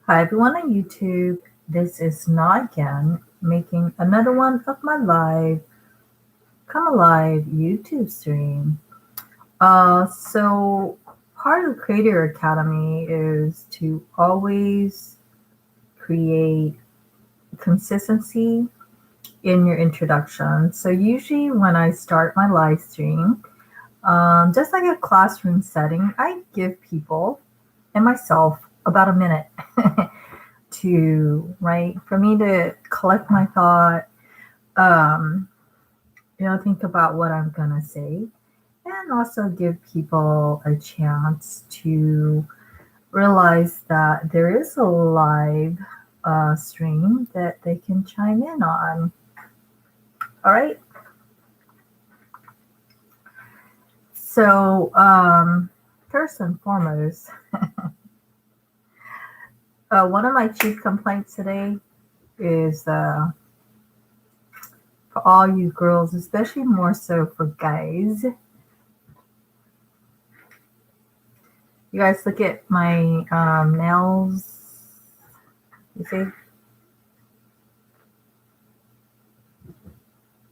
Hi everyone on YouTube. This is Na again, making another one of my live Come Alive YouTube stream. So part of the Creator Academy is to always create consistency in your introduction. So usually when I start my live stream, just like a classroom setting, I give people and myself about a minute to for me to collect my thought, um, think about what I'm gonna say, and also give people a chance to realize that there is a live stream that they can chime in on. All right. So first and foremost, one of my chief complaints today is for all you girls, especially more so for guys. You guys look at my nails. You see?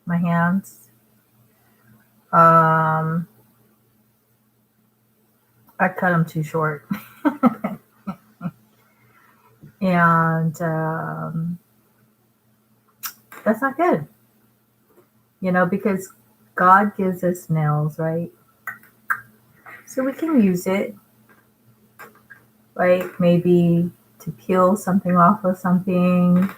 My hands. I cut them too short. And that's not good. Because God gives us nails, right? So we can use it, right? Maybe to peel something off of something.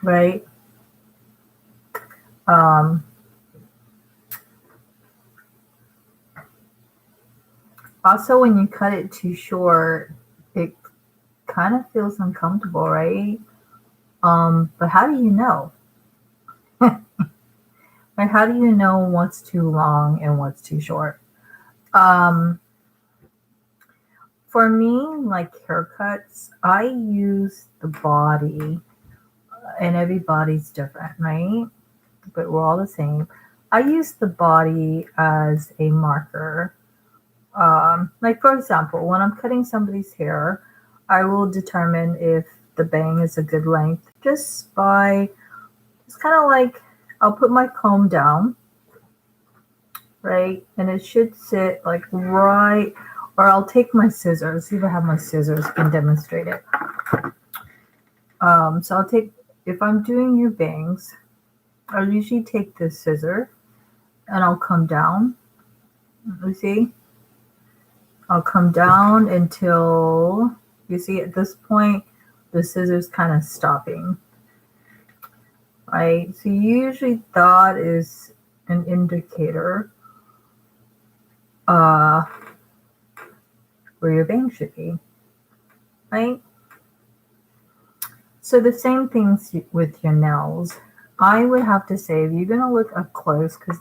Right? Also, when you cut it too short, it kind of feels uncomfortable, right? But how do you know? Like, how do you know what's too long and what's too short? Um, for me, like haircuts, I use the body, and everybody's different, right? But we're all the same. I use the body as a marker. Like, for example, when I'm cutting somebody's hair, I will determine if the bang is a good length just by, it's kind of like I'll put my comb down, right? And it should sit like right, or I'll take my scissors. See if I have my scissors, can demonstrate it. So I'll take, if I'm doing your bangs, I'll usually take this scissor and I'll come down. You see? I'll come down until, you see, at this point, the scissors kind of stopping. Right? So usually that is an indicator where your bang should be. Right? So the same things with your nails. I would have to say, if you're going to look up close, because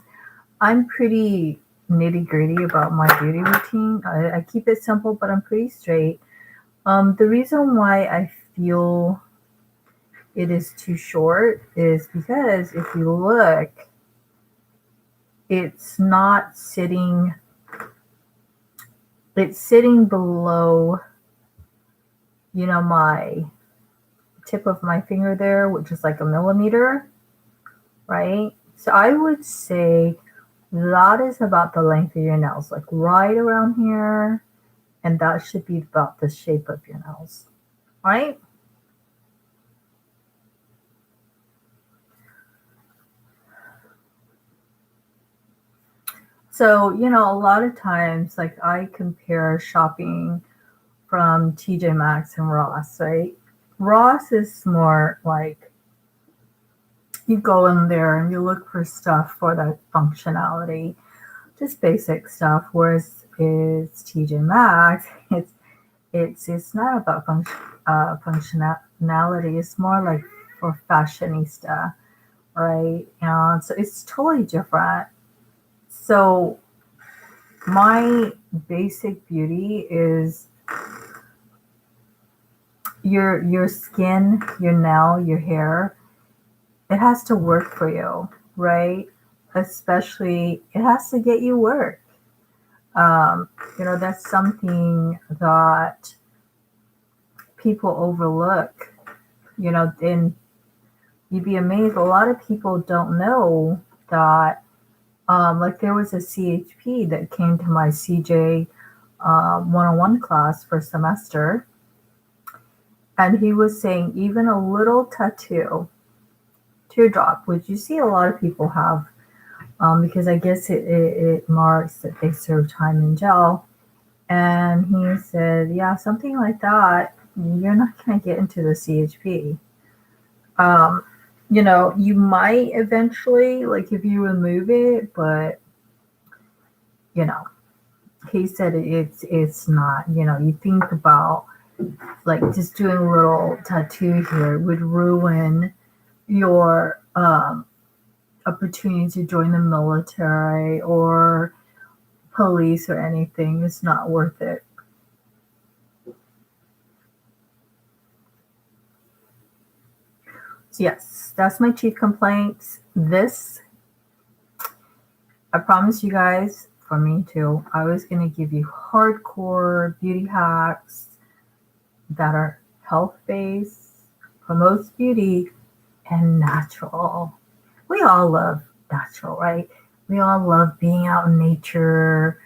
I'm pretty nitty gritty about my beauty routine. I keep it simple, but I'm pretty straight. The reason why I feel it is too short is because if you look, it's not sitting, it's sitting below, my tip of my finger there, which is like a millimeter, right? So I would say that is about the length of your nails, like right around here, and that should be about the shape of your nails, right? So, a lot of times, like I compare shopping from TJ Maxx and Ross, right? Ross is more like you go in there and you look for stuff for that functionality, just basic stuff. Whereas it's TJ Maxx, it's not about functionality. It's more like for fashionista, right? And so it's totally different. So my basic beauty is your skin, your nail, your hair. It has to work for you, right? Especially, it has to get you work. That's something that people overlook, and you'd be amazed. A lot of people don't know that, like there was a CHP that came to my CJ one-on-one class for semester, and he was saying even a little tattoo, teardrop, which you see a lot of people have, because I guess it marks that they served time in jail. And he said, yeah, something like that, you're not going to get into the CHP. You might eventually, like if you remove it, but you know, he said it's not. You think about like just doing a little tattoo here would ruin your opportunity to join the military or police or anything. It's not worth it. So yes, that's my chief complaints. I promise you guys, for me too, I was going to give you hardcore beauty hacks that are health-based, promotes beauty, and natural. We all love natural, right? We all love being out in nature,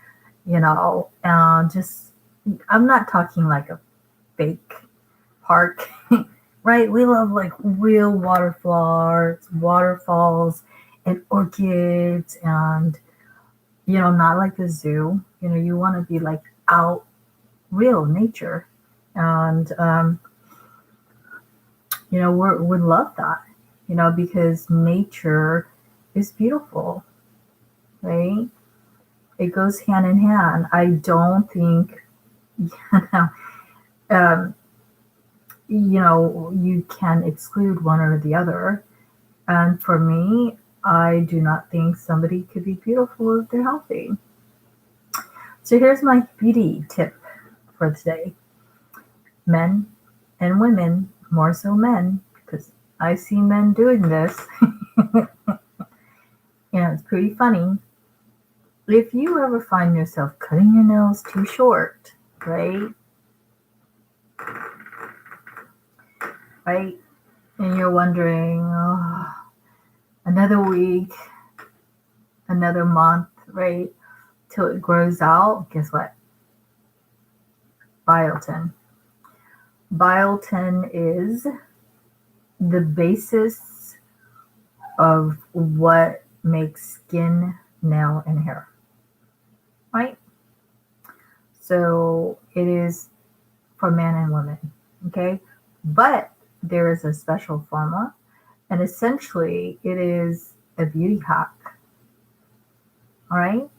just, I'm not talking like a fake park, right? We love like real waterfalls, and orchids, and, not like the zoo. You want to be like out, real nature. And, we love that, because nature is beautiful, right? It goes hand in hand. I don't think, um, you can exclude one or the other. And for me, I do not think somebody could be beautiful if they're healthy. So here's my beauty tip for today. Men and women, more so men, because I see men doing this. It's pretty funny. If you ever find yourself cutting your nails too short, right? Right? And you're wondering, oh, another week, another month, right? Till it grows out, guess what? Biotin. Biotin is the basis of what makes skin, nail, and hair, right? So it is for men and women, okay? But there is a special formula, and essentially it is a beauty hack, all right?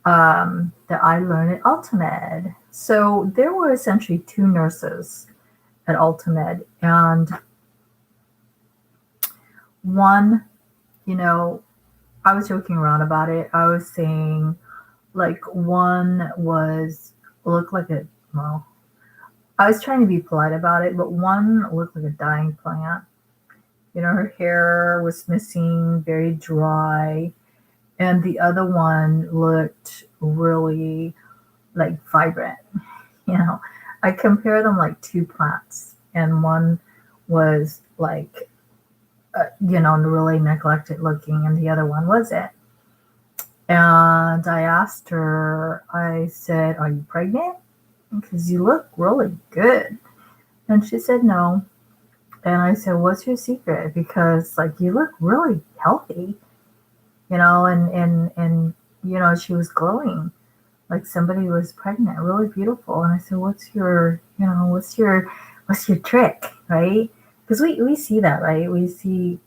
That I learned at Ultimed. So there were essentially two nurses at Ultimed, and one, I was joking around about it. I was saying, like, one looked like I was trying to be polite about it, but one looked like a dying plant. Her hair was missing, very dry, and the other one looked really like vibrant. I compare them like two plants, and one was like, really neglected looking, and the other one wasn't. And I asked her, I said, "Are you pregnant? Because you look really good." And she said, "No." And I said, "What's your secret? Because like you look really healthy, and she was glowing like somebody was pregnant, really beautiful." And I said, "What's your trick, right?" Because we see that, right? We see,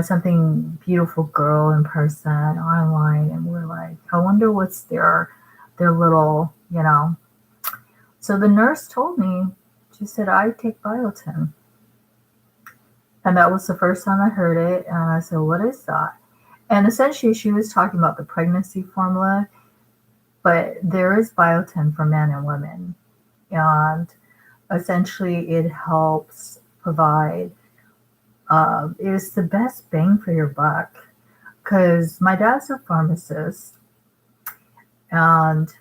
something beautiful girl in person, online, and we're like, I wonder what's their little, So the nurse told me, she said, "I take biotin." And that was the first time I heard it. And I said, "What is that?" And essentially she was talking about the pregnancy formula, but there is biotin for men and women. And essentially it helps provide, it's the best bang for your buck. because my dad's a pharmacist, and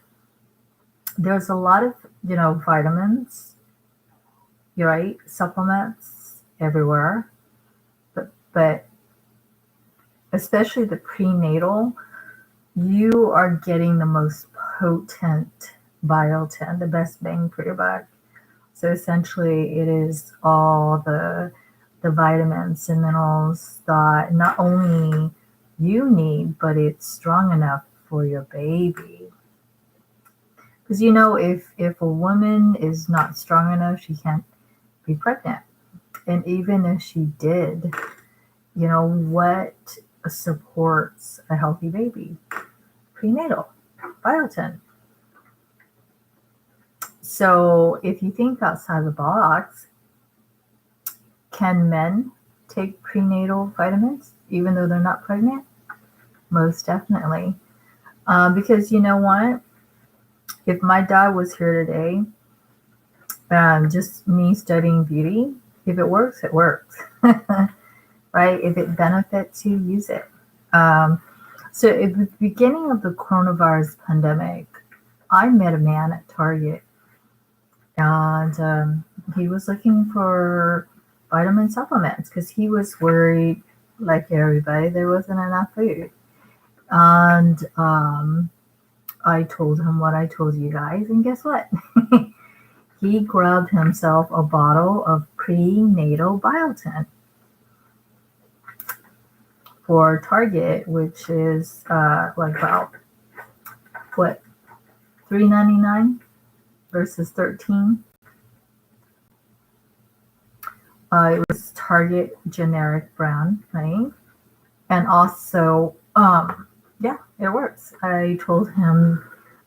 there's a lot of, vitamins, you're right, supplements everywhere, but especially the prenatal, you are getting the most potent biotin, the best bang for your buck. So essentially, it is all the vitamins and minerals that not only you need, but it's strong enough for your baby. Because if a woman is not strong enough, she can't be pregnant. And even if she did, what supports a healthy baby? Prenatal biotin. So if you think outside the box, can men take prenatal vitamins even though they're not pregnant? Most definitely. Because you know what? If my dad was here today, just me studying beauty, if it works, it works. Right? If it benefits you, use it. So at the beginning of the coronavirus pandemic, I met a man at Target, and he was looking for vitamin supplements because he was worried, like everybody, there wasn't enough food. And I told him what I told you guys, and guess what? He grabbed himself a bottle of prenatal biotin for Target, which is like about what, $3.99 versus $13. It was Target generic brand, right? And also, yeah, it works. I told him,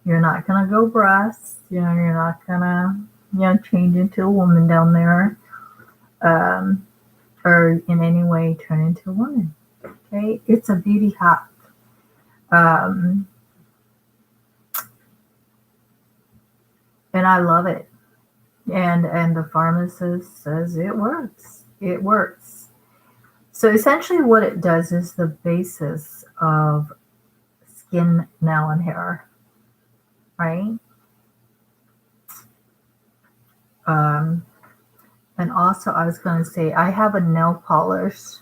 you're not gonna go breast, you're not gonna, change into a woman down there, or in any way turn into a woman. Okay, it's a beauty hack. And I love it. And the pharmacist says it works. It works. So essentially what it does is the basis of skin, nail, and hair, right? And also I was going to say, I have a nail polish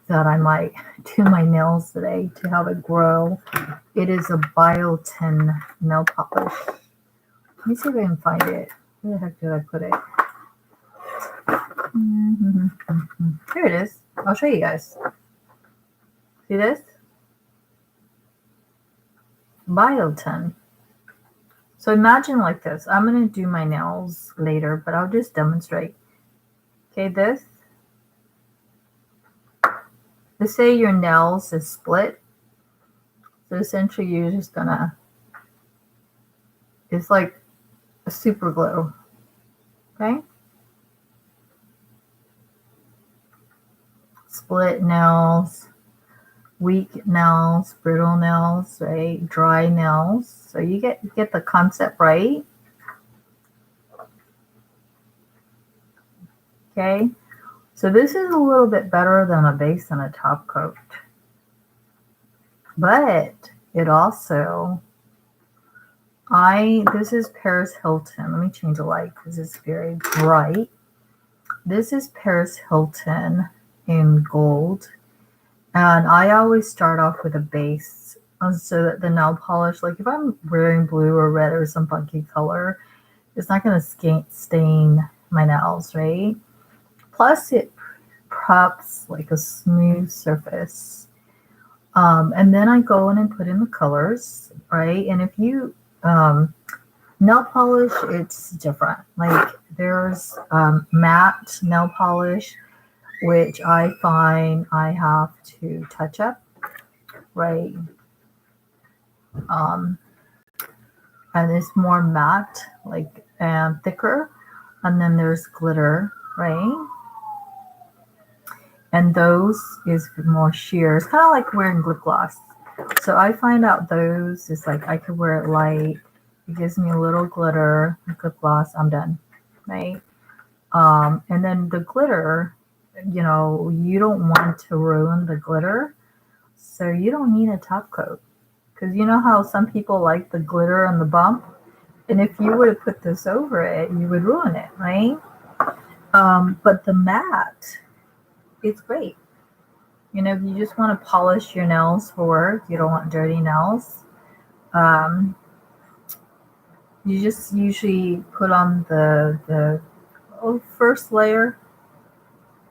that I might do my nails today to have it grow. It is a Biotin nail polish. Let me see if I can find it. Where the heck did I put it? Here it is. I'll show you guys. See this? Biotin. So imagine like this. I'm going to do my nails later, but I'll just demonstrate. Okay, this. Let's say your nails is split. So essentially you're just going to, it's like a super glue. Okay? Split nails, weak nails, brittle nails, right? Dry nails. So you get the concept right. Okay? So this is a little bit better than a base and a top coat. But it also, this is Paris Hilton. Let me change the light because it's very bright. This is Paris Hilton in gold. And I always start off with a base so that the nail polish, like if I'm wearing blue or red or some funky color, it's not going to stain my nails, right? Plus it preps like a smooth surface. And then I go in and put in the colors, right? And if you, nail polish, it's different. Like there's matte nail polish, which I find I have to touch up, right? And it's more matte, like, and thicker. And then there's glitter, right? And those is more sheer. It's kind of like wearing lip gloss. So I find out those is like I could wear it light. It gives me a little glitter, lip gloss. I'm done, right? And then the glitter you don't want to ruin the glitter. So you don't need a top coat. Because you know how some people like the glitter and the bump? And if you were to put this over it, you would ruin it, right? But the matte, it's great. If you just want to polish your nails for work, you don't want dirty nails. Um, you just usually put on the first layer,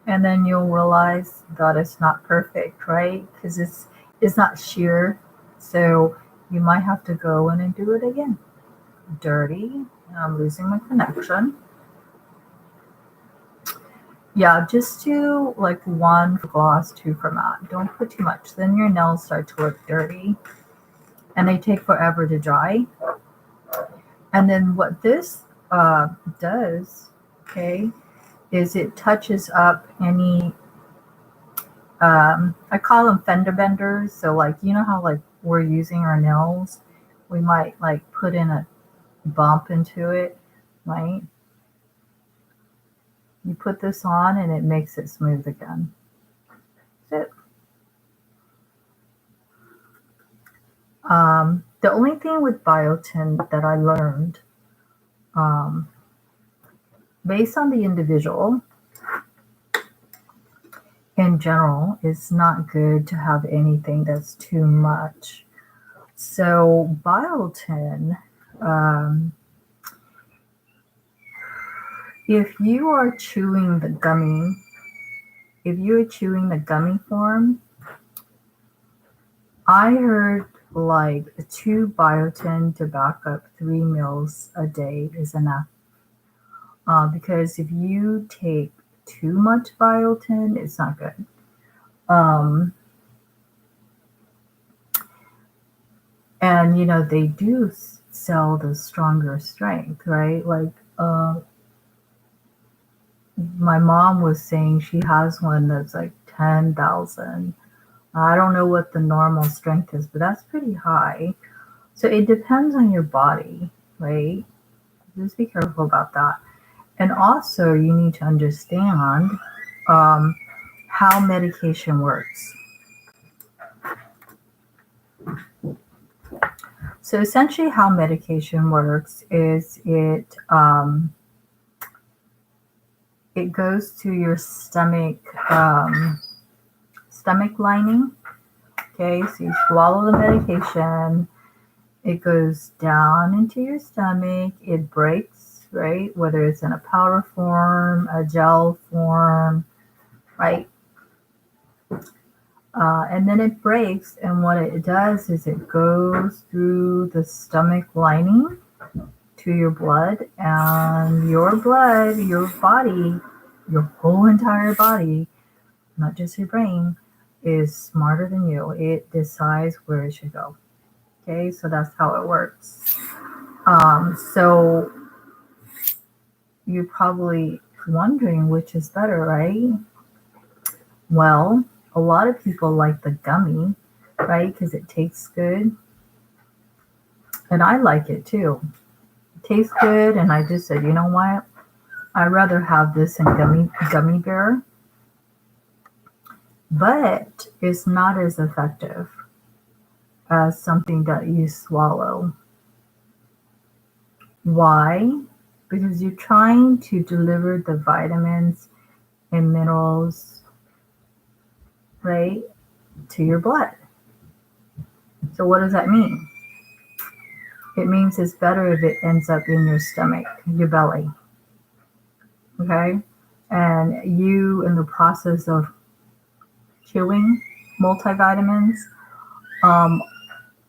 and then you'll realize that it's not perfect, right? Because it's not sheer, so you might have to go in and do it again. Dirty. I'm losing my connection. Yeah, just do like 1 for gloss, 2 for matte. Don't put too much. Then your nails start to look dirty, and they take forever to dry. And then what this does, okay, is it touches up any, I call them fender benders. So like, how like we're using our nails, we might like put in a bump into it, right? You put this on and it makes it smooth again. That's it. The only thing with biotin that I learned, based on the individual, in general, it's not good to have anything that's too much. So biotin, if you are chewing the gummy form, I heard like 2 biotin to back up 3 meals a day is enough. Because if you take too much biotin, it's not good. And they do sell the stronger strength, right? Like my mom was saying she has one that's like 10,000. I don't know what the normal strength is, but that's pretty high. So it depends on your body, right? Just be careful about that. And also, you need to understand how medication works. So essentially, how medication works is it goes to your stomach lining. Okay, so you swallow the medication. It goes down into your stomach. It breaks, right? Whether it's in a powder form, a gel form, right? And then it breaks, and what it does is it goes through the stomach lining to your blood, and your blood, your body, your whole entire body, not just your brain, is smarter than you. It decides where it should go. Okay, so that's how it works. So you're probably wondering which is better, right? Well, a lot of people like the gummy, right? Because it tastes good. And I like it too. It tastes good, and I just said, you know what? I'd rather have this in gummy bear. But it's not as effective as something that you swallow. Why? Because you're trying to deliver the vitamins and minerals, right, to your blood. So what does that mean? It means it's better if it ends up in your stomach, your belly. Okay? And you, in the process of chewing multivitamins,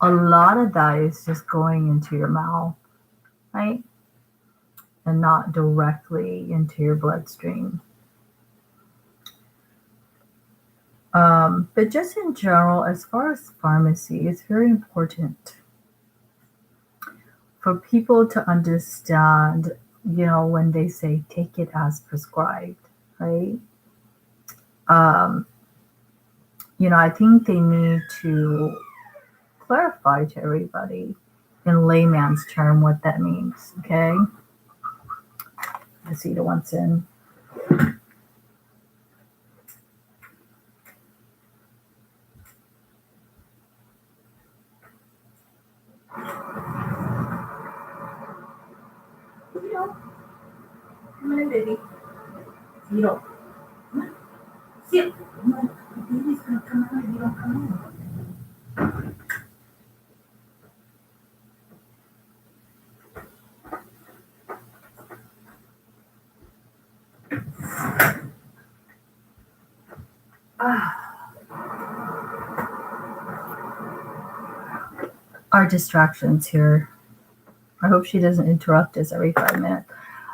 a lot of that is just going into your mouth, right? And not directly into your bloodstream. But just in general, as far as pharmacy, it's very important for people to understand, when they say take it as prescribed, right? I think they need to clarify to everybody in layman's term what that means, okay? Let's see the one's in. You know, come on in, baby. You don't. Come on. Sit. Come on. The baby's gonna come out if you don't come in. Our distractions here. I hope she doesn't interrupt us every 5 minutes.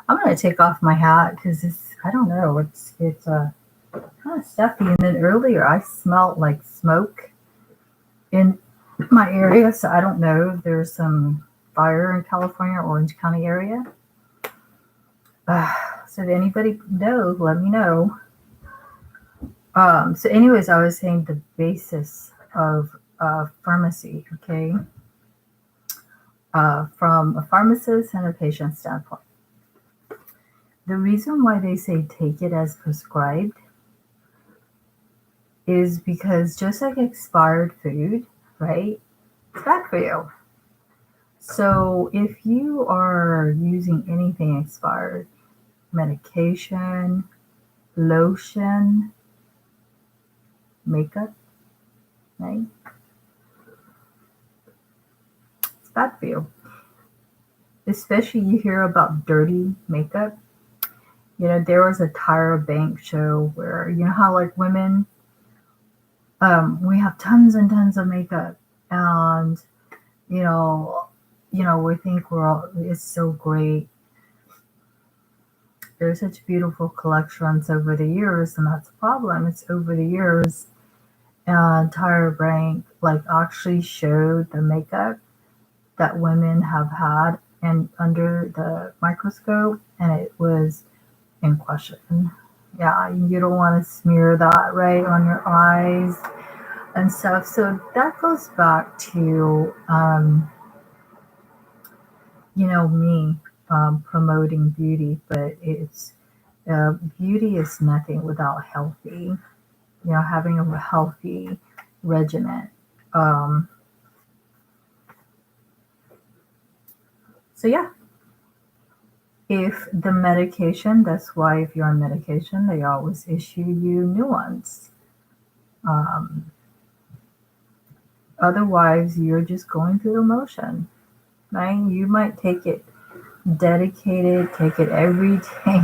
I'm gonna take off my hat because I don't know, it's kind of stuffy. And then earlier I smelled like smoke in my area, so I don't know if there's some fire in California, Orange County area. So if anybody knows, let me know. So anyways, I was saying the basis of pharmacy, okay? From a pharmacist and a patient standpoint. The reason why they say take it as prescribed is because just like expired food, right? It's bad for you. So if you are using anything expired, medication, lotion, makeup, right? It's bad for you. Especially you hear about dirty makeup. You know, there was a Tyra Banks show where, you know how like women, we have tons and tons of makeup, and you know, we think it's so great. There's such beautiful collections over the years, and that's the problem. It's over the years, and Tyra Banks like actually showed the makeup that women have had and under the microscope, and it was in question. Yeah, you don't want to smear that right on your eyes and stuff. So that goes back to, me promoting beauty, but it's beauty is nothing without healthy, having a healthy regimen. Um, so yeah, if the medication, that's why if you're on medication, they always issue you new ones. Um, Otherwise, you're just going through the motion, right? You might take it dedicated, take it every day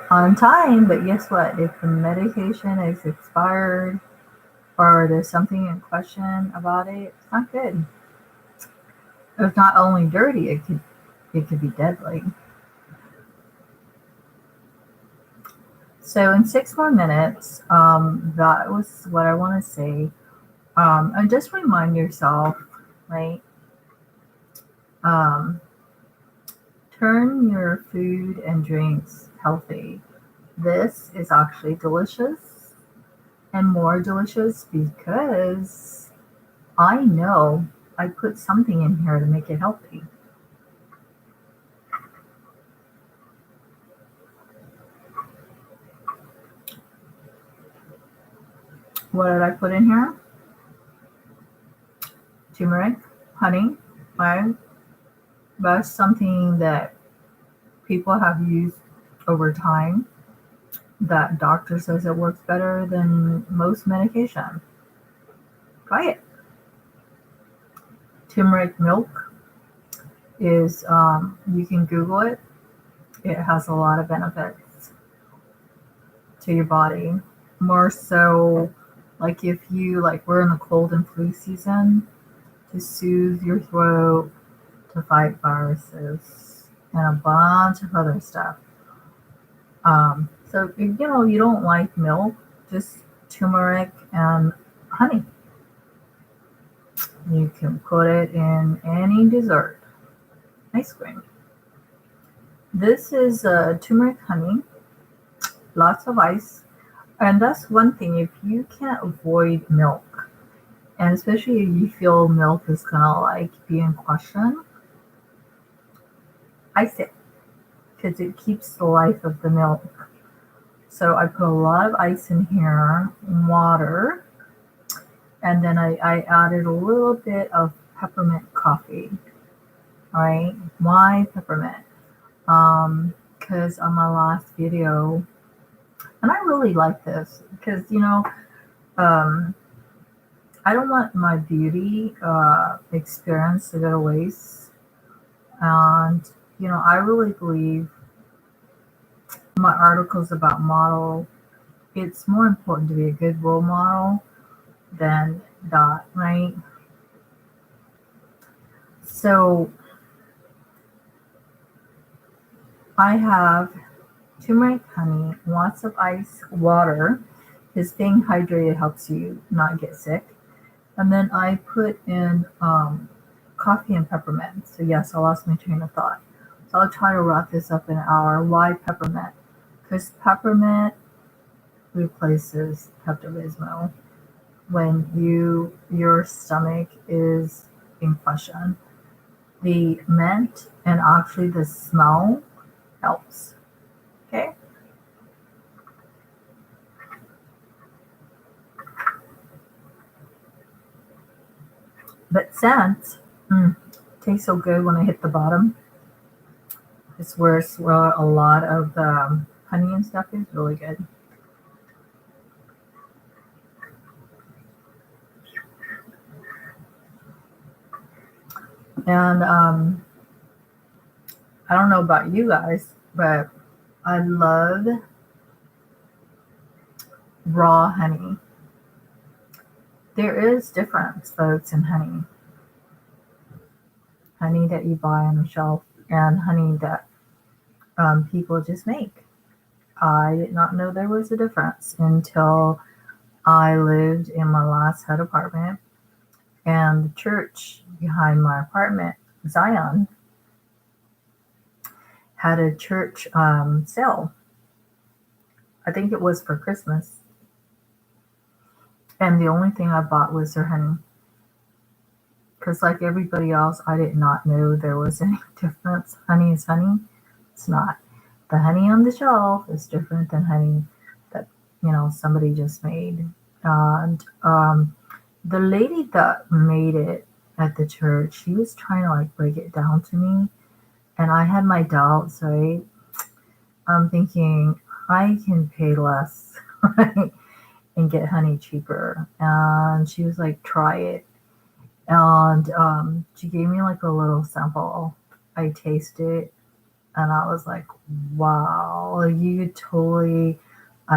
on time, but guess what? If the medication is expired or there's something in question about it, it's not good. It's not only dirty, it could be deadly. So in 6 more minutes, that was what I want to say. And just remind yourself, right? Um, Turn your food and drinks healthy. This is actually delicious and more delicious because I know I put something in here to make it healthy. What did I put in here? Turmeric, honey, right? That's something that people have used over time that doctor says it works better than most medication. Try it. Turmeric milk is, you can Google it. It has a lot of benefits to your body. More so, like if you, like we're in the cold and flu season, to soothe your throat, to fight viruses, and a bunch of other stuff. So if you don't like milk, just turmeric and honey. You can put it in any dessert, ice cream. This is turmeric honey, lots of ice, and that's one thing. If you can't avoid milk, and especially if you feel milk is gonna like be in question, ice it because it keeps the life of the milk. So I put a lot of ice in here, water, and then I added a little bit of peppermint coffee. All right, why peppermint? Because on my last video, and I really like this because, um, I don't want my beauty experience to go to waste. And, I really believe my articles about model, it's more important to be a good role model than that, right? So I have turmeric, honey, lots of ice, water, because staying hydrated helps you not get sick. And then I put in coffee and peppermint. So yes, I lost my train of thought. So I'll try to wrap this up in an hour. Why peppermint? Because peppermint replaces Pepto-Bismol when your stomach is in question. The mint and actually the smell helps. Okay. But scent tastes so good when I hit the bottom. It's where a lot of the honey and stuff is really good. And I don't know about you guys, but I love raw honey. There is difference, folks, in honey. Honey that you buy on the shelf and honey that people just make. I did not know there was a difference until I lived in my last HUD apartment, and the church behind my apartment, Zion, had a church sale. I think it was for Christmas. And the only thing I bought was their honey. Because like everybody else, I did not know there was any difference. Honey is honey. It's not. The honey on the shelf is different than honey that, somebody just made. And the lady that made it at the church, she was trying to like break it down to me. And I had my doubts, right? I'm thinking I can pay less, right? And get honey cheaper. And she was like, try it. And she gave me like a little sample. I tasted it and I was like, wow, I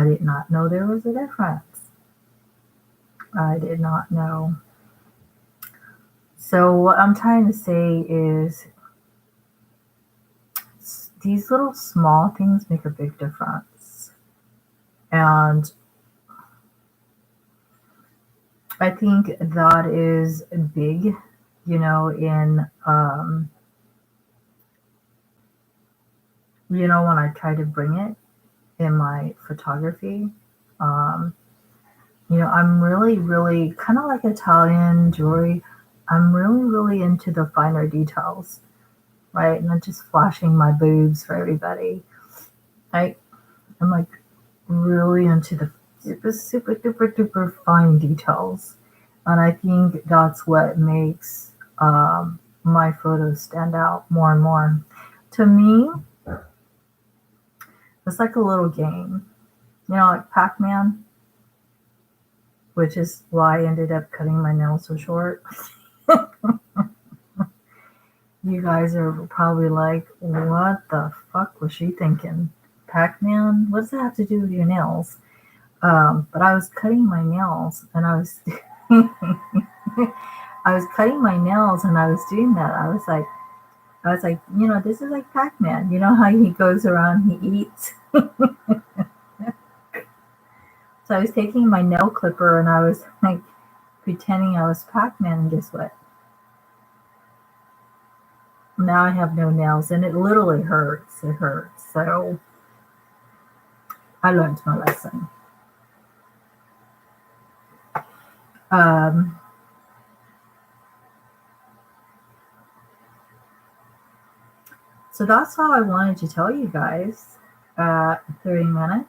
did not know there was a difference. I did not know. So what I'm trying to say is these little small things make a big difference. And I think that is big, in, when I try to bring it in my photography. I'm really, really kind of like Italian jewelry. I'm really, really into the finer details, right? Not just flashing my boobs for everybody. I'm like really into the super, super, duper, duper fine details. And I think that's what makes my photos stand out more and more. To me, it's like a little game, like Pac-Man, which is why I ended up cutting my nails so short. You guys are probably like, what the fuck was she thinking? Pac-Man? What does that have to do with your nails? But I was cutting my nails and I was I was cutting my nails and I was doing that. I was like, this is like Pac-Man. You know how he goes around, he eats? So I was taking my nail clipper and I was like pretending I was Pac-Man, and guess what? Now I have no nails and it literally hurts. It hurts. So I learned my lesson. So that's all I wanted to tell you guys. 30 minutes.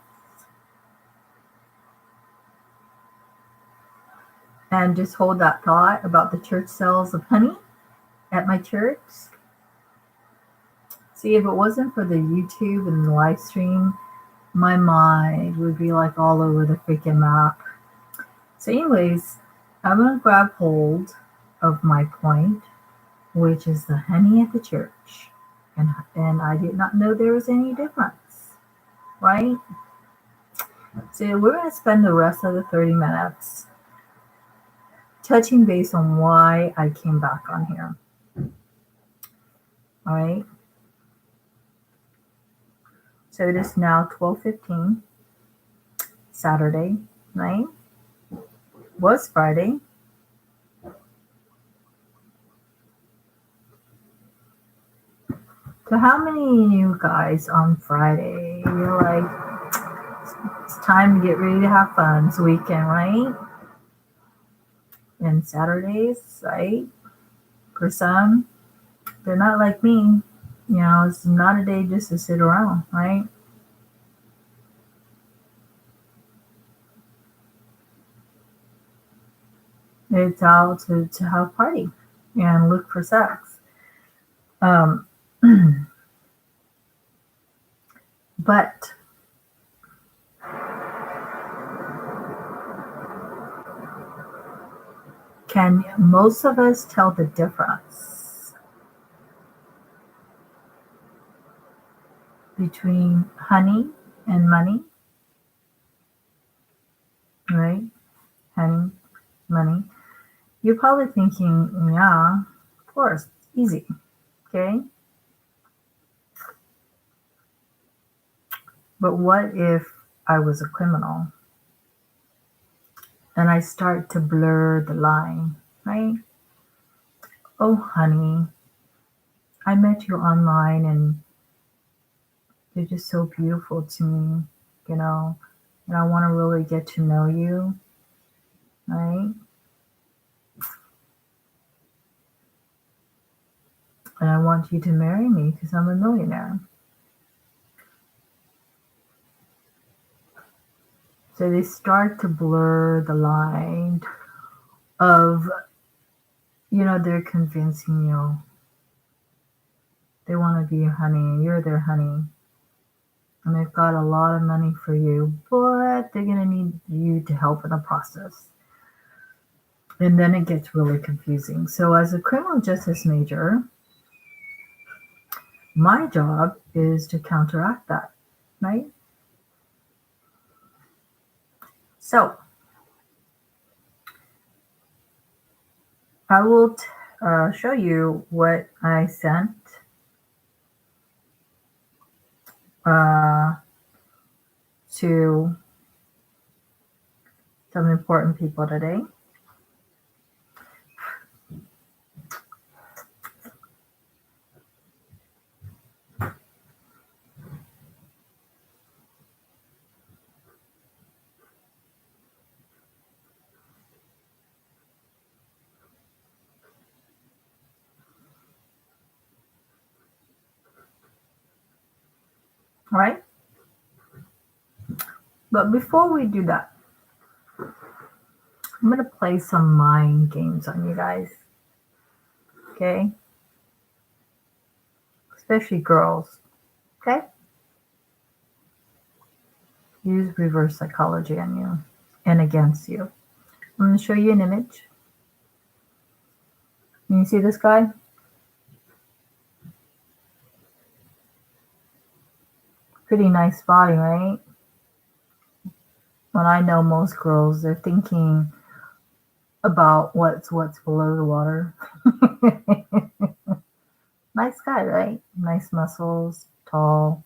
And just hold that thought about the church sales of honey at my church. See, if it wasn't for the YouTube and the live stream, my mind would be like all over the freaking map. So, anyways, I'm gonna grab hold of my point, which is the honey at the church. And I did not know there was any difference, right? So we're gonna spend the rest of the 30 minutes touching base on why I came back on here. All right. So it is now 12:15, Saturday night. Was Friday. So how many of you guys on Friday, you're like, it's time to get ready to have fun. It's weekend, right? And Saturdays, right? For some, they're not like me. You know, it's not a day just to sit around, right? It's out to have a party and look for sex. But can most of us tell the difference between honey and money? Right? Honey, money. You're probably thinking, yeah, of course, easy. Okay. But what if I was a criminal and I start to blur the line, right? Oh, honey, I met you online and you're just so beautiful to me, you know, and I want to really get to know you, right? And I want you to marry me because I'm a millionaire. So they start to blur the line of, they're convincing you they want to be your honey and you're their honey. And they've got a lot of money for you, but they're going to need you to help in the process. And then it gets really confusing. So, as a criminal justice major, my job is to counteract that, right? So, I will show you what I sent to some important people today. All right. But before we do that, I'm going to play some mind games on you guys. Okay? Especially girls. Okay? Use reverse psychology on you and against you. I'm going to show you an image. Can you see this guy? Pretty nice body, right? When I know most girls, they're thinking about what's below the water. Nice guy, right? Nice muscles, tall,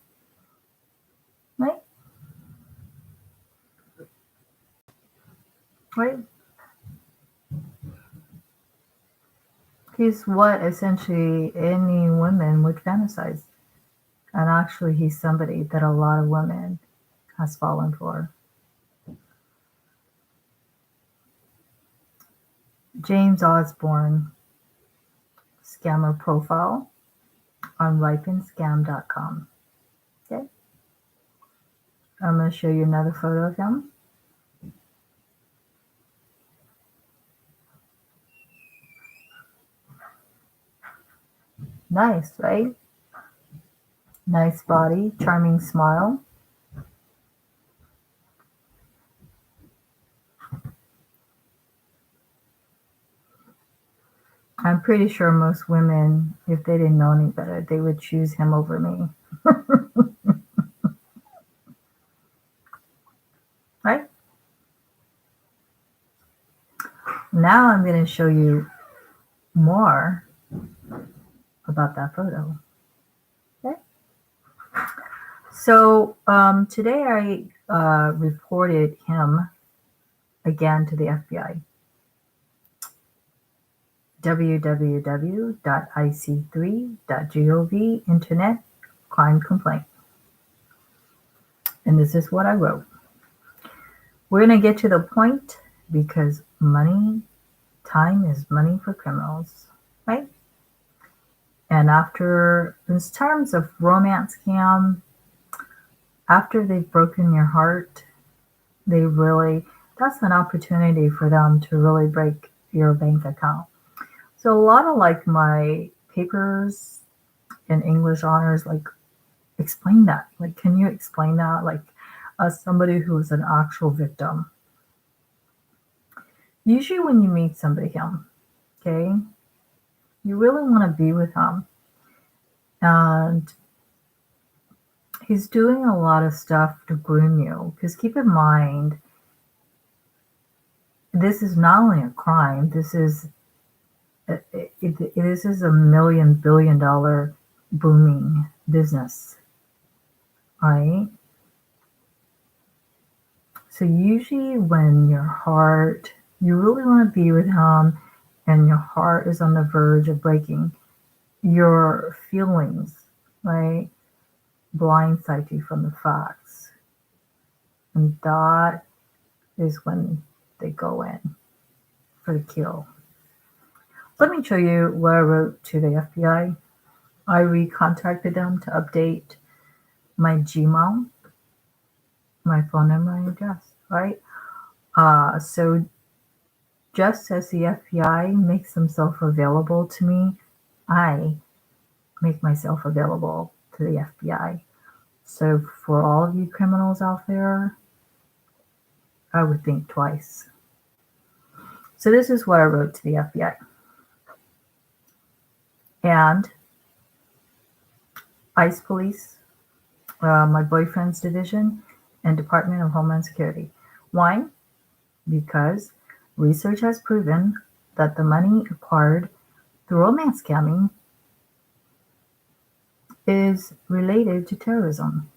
right? Right? He's what essentially any woman would fantasize. And actually, he's somebody that a lot of women has fallen for. James Osborne, scammer profile on ripenscam.com. Okay. I'm going to show you another photo of him. Nice, right? Nice body, charming smile. I'm pretty sure most women, if they didn't know any better, they would choose him over me. Right? Now I'm going to show you more about that photo. Okay? So today I reported him again to the FBI. www.ic3.gov Internet Crime Complaint. And this is what I wrote. We're going to get to the point because time is money for criminals, right? And in terms of romance scam, after they've broken your heart, that's an opportunity for them to really break your bank account. So a lot of like my papers in English honors, like explain that. Like, can you explain that? Like, as somebody who is an actual victim. Usually when you meet somebody, okay, you really want to be with him. And he's doing a lot of stuff to groom you. Because keep in mind, this is not only a crime, this is a $1 billion booming business, right? So usually when you really want to be with him and your heart is on the verge of breaking, your feelings, right, blindside you from the facts. And that is when they go in for the kill. Let me show you what I wrote to the FBI. I recontacted them to update my Gmail, my phone number and address, right? So just as the FBI makes themselves available to me, I make myself available to the FBI. So for all of you criminals out there, I would think twice. So this is what I wrote to the FBI. And ICE Police, my boyfriend's division, and Department of Homeland Security. Why? Because research has proven that the money acquired through romance scamming is related to terrorism.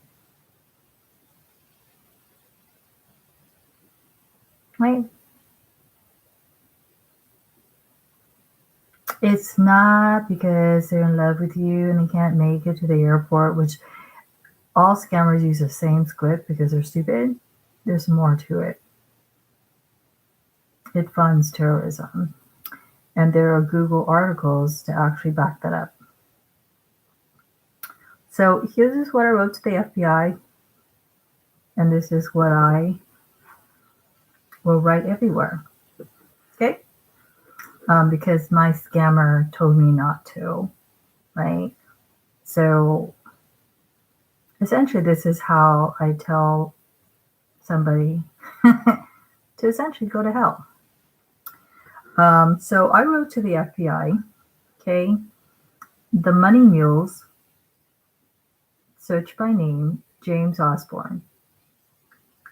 Right? It's not because they're in love with you and they can't make it to the airport, which all scammers use the same script because they're stupid. There's more to it. It funds terrorism. And there are Google articles to actually back that up. So here's what I wrote to the FBI. And this is what I will write everywhere. Okay? Because my scammer told me not to, right? So essentially, this is how I tell somebody to essentially go to hell. So I wrote to the FBI, okay? The Money Mules, search by name, James Osborne.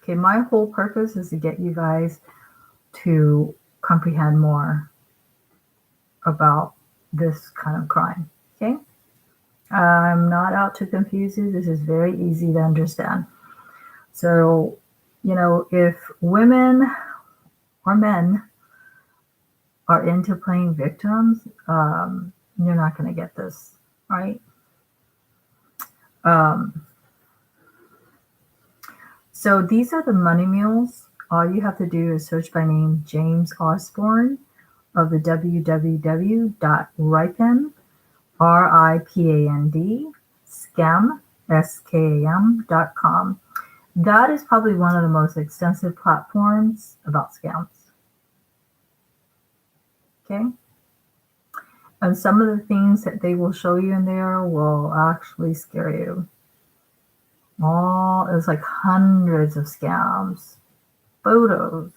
Okay, my whole purpose is to get you guys to comprehend more about this kind of crime, okay? I'm not out to confuse you. This is very easy to understand. So, if women or men are into playing victims, you're not going to get this, right? So these are the money mules. All you have to do is search by name James Osborne of the www.ripand, RIPAND, scam, SKAM.com. That is probably one of the most extensive platforms about scams. Okay? And some of the things that they will show you in there will actually scare you. It's like hundreds of scams, photos,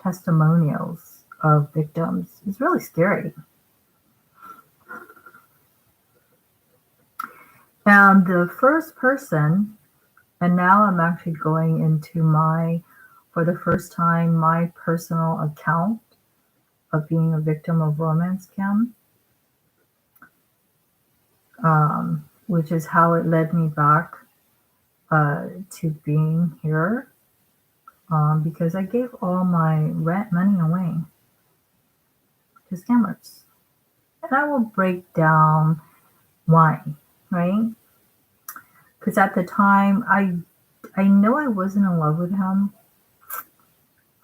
testimonials of victims. It's really scary. And the first person, and now I'm actually going into for the first time, my personal account of being a victim of romance scam, which is how it led me back to being here, because I gave all my rent money away to scammers. And I will break down why, right? Because at the time, I know I wasn't in love with him.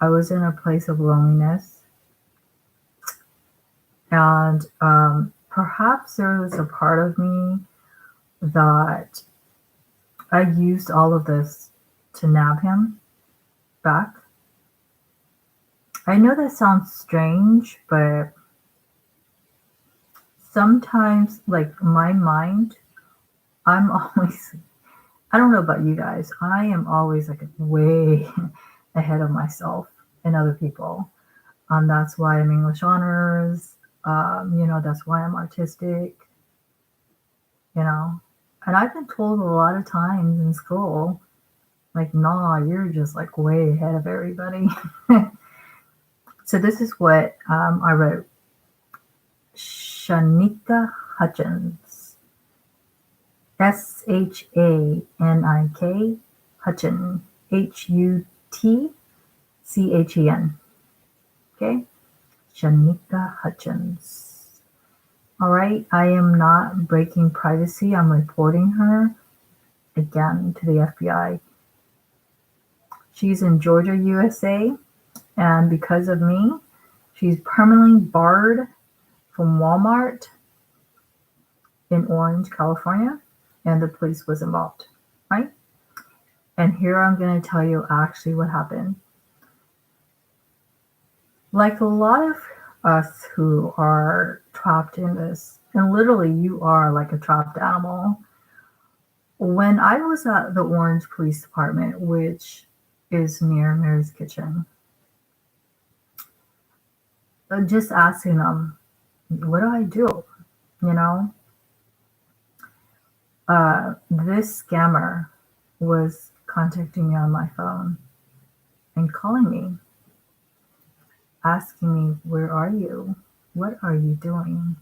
I was in a place of loneliness. And perhaps there was a part of me that I used all of this to nab him back. I know that sounds strange, but sometimes, like my mind, I'm always, I don't know about you guys, I am always like way ahead of myself and other people. That's why I'm English honors. That's why I'm artistic, And I've been told a lot of times in school, like, nah, you're just like way ahead of everybody. So this is what I wrote. Shanika Hutchins. Shanik Hutchin. Hutchen. Okay? Shanika Hutchins. All right, I am not breaking privacy. I'm reporting her again to the FBI. She's in Georgia, USA, and because of me, she's permanently barred from Walmart in Orange, California, and the police was involved, right? And here I'm going to tell you actually what happened. Like a lot of us who are trapped in this, and literally you are like a trapped animal. When I was at the Orange Police Department, which is near Mary's Kitchen, just asking them, what do I do? This scammer was contacting me on my phone and calling me, asking me, where are you? What are you doing?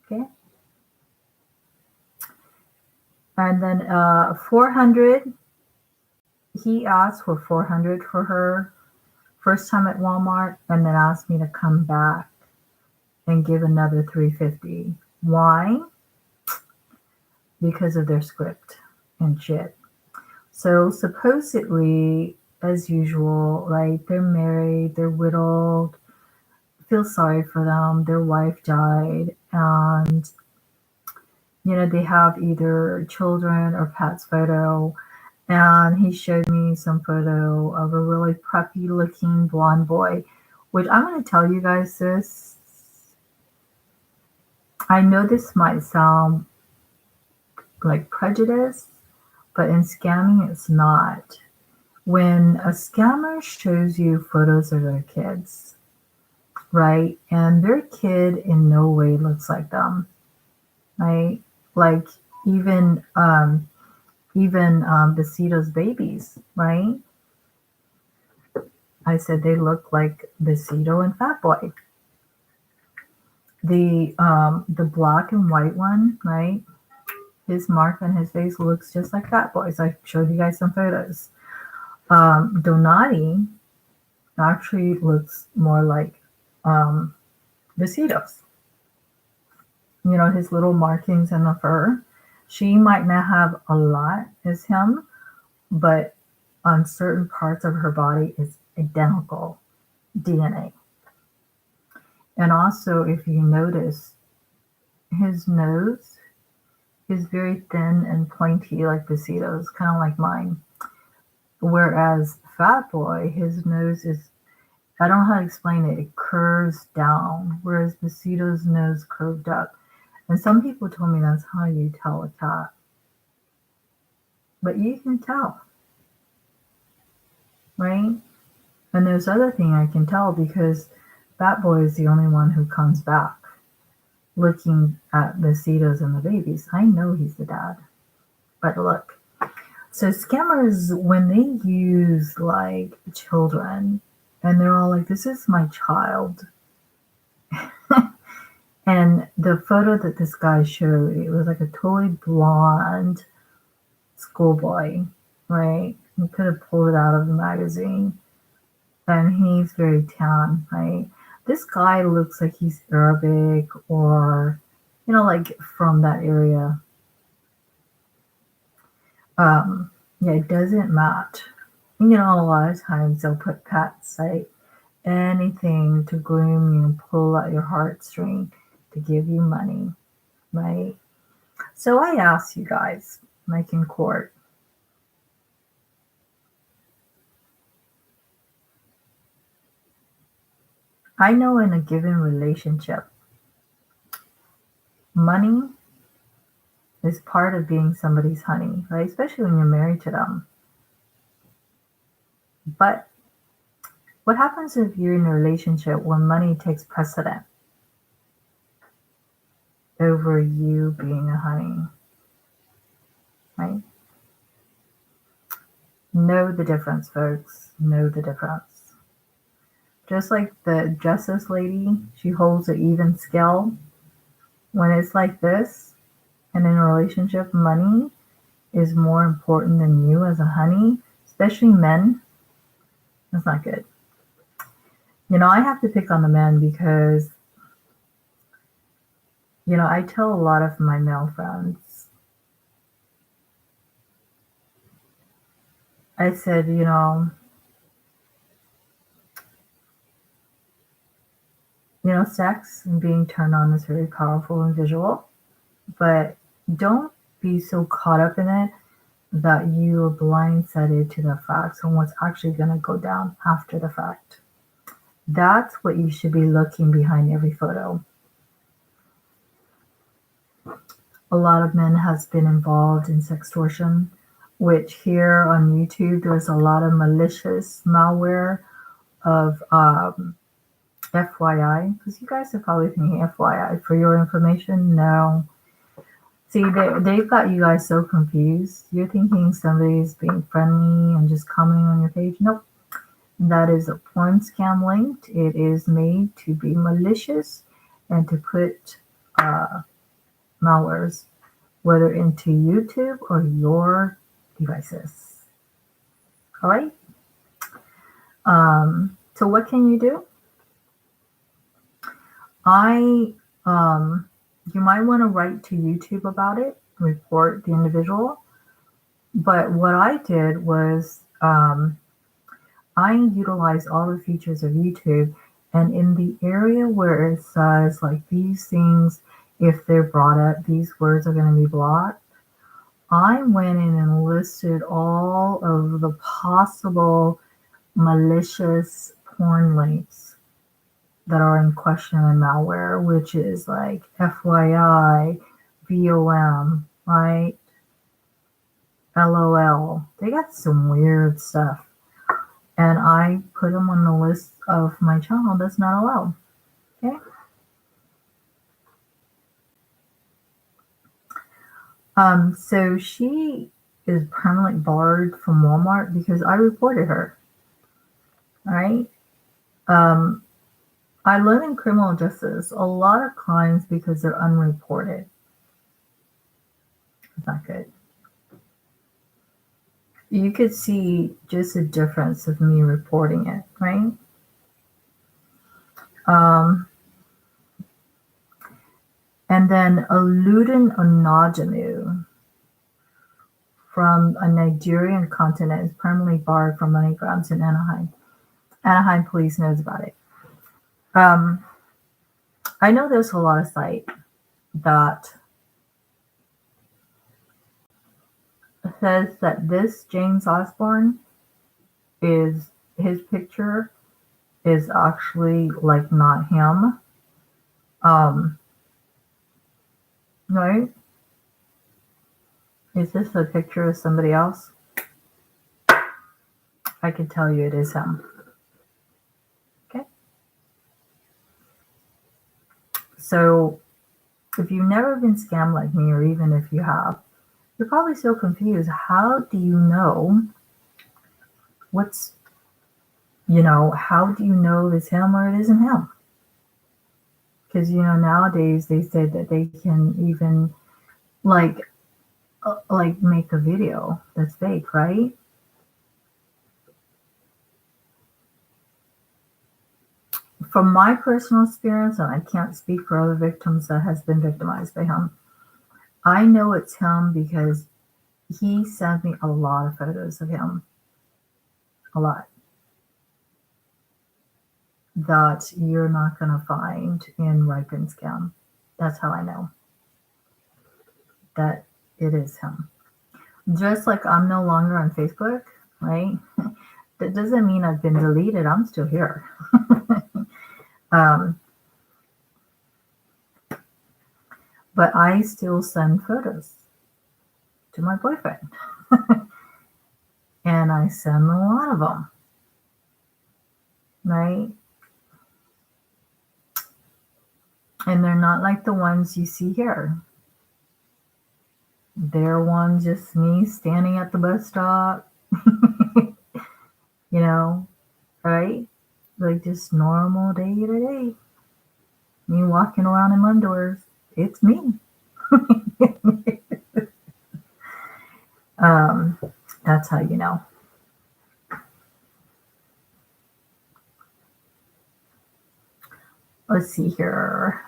Okay. And then 400, he asked for 400 for her first time at Walmart, and then asked me to come back and give another 350. Why? Because of their script and shit. So supposedly, as usual, right, they're married, they're widowed, feel sorry for them, their wife died, and they have either children or pets photo. And he showed me some photo of a really preppy looking blonde boy, which I'm going to tell you guys this. I know this might sound like prejudice, but in scamming, it's not. When a scammer shows you photos of their kids, right, and their kid in no way looks like them, right? Like even Besito's babies, right? I said they look like Besito and Fat Boy. The black and white one, right? His mark on his face looks just like Fat Boy's. I showed you guys some photos. Donati actually looks more like Besito's. His little markings in the fur. She might not have a lot as him, but on certain parts of her body is identical DNA. And also, if you notice, his nose is very thin and pointy like Besito's, kind of like mine. Whereas Fat Boy, his nose is I don't know how to explain it. It curves down, whereas Basido's nose curved up. And some people told me that's how you tell a cat. But you can tell, right? And there's other thing I can tell because Bat Boy is the only one who comes back looking at the Cetos and the babies. I know he's the dad. But look, so scammers, when they use like children and they're all like, this is my child. And the photo that this guy showed, it was like a totally blonde schoolboy, right? He could have pulled it out of the magazine. And he's very tan, right? This guy looks like he's Arabic or, like from that area. Yeah, it doesn't match. A lot of times they'll put pets, right? Anything to groom you and pull at your heartstring to give you money, right? So I ask you guys, like in court, I know in a given relationship, money is part of being somebody's honey, right? Especially when you're married to them. But what happens if you're in a relationship where money takes precedent over you being a honey, right? Know the difference, folks. Know the difference. Just like the justice lady, she holds an even scale. When it's like this, and in a relationship, money is more important than you as a honey, especially men. That's not good. I have to pick on the men because, I tell a lot of my male friends, I said, sex and being turned on is very powerful and visual, but don't be so caught up in it that you are blindsided to the facts on what's actually going to go down after the fact. That's what you should be looking behind every photo. A lot of men has been involved in sextortion, which here on YouTube, there's a lot of malicious malware of FYI, because you guys are probably thinking FYI for your information. No. See, they've got you guys so confused. You're thinking somebody's being friendly and just commenting on your page. Nope. That is a porn scam linked. It is made to be malicious and to put malwares, whether into YouTube or your devices. All right. So what can you do? You might want to write to YouTube about it, report the individual. But what I did was I utilized all the features of YouTube, and in the area where it says like these things, if they're brought up, these words are going to be blocked. I went in and listed all of the possible malicious porn links that are in question in malware, which is like FYI, VOM, right? LOL. They got some weird stuff. And I put them on the list of my channel that's not allowed. Okay? So she is permanently barred from Walmart because I reported her. All right? I live in criminal justice. A lot of crimes because they're unreported. It's not good. You could see just a difference of me reporting it, right? And then Oludun Onajamu from a Nigerian continent is permanently barred from MoneyGrams in Anaheim. Anaheim police knows about it. I know there's a lot of sites that says that this James Osborne is his picture is actually like not him. Um, right? Is this a picture of somebody else? I can tell you it is him. Okay. So if you've never been scammed like me, or even if you have, you're probably so confused. How do you know what's, how do you know it's him or it isn't him? Because, nowadays they say that they can even like make a video that's fake, right? From my personal experience, and I can't speak for other victims that has been victimized by him, I know it's him because he sent me a lot of photos of him. A lot. That you're not going to find in Ripen Scam. That's how I know that it is him. Just like I'm no longer on Facebook, right? That doesn't mean I've been deleted. I'm still here. um, but I still send photos to my boyfriend. And I send a lot of them, right? And they're not like the ones you see here. They're one just me standing at the bus stop, right? Like just normal day to day. Me walking around in my underwear. It's me. um, that's how you know. Let's see here.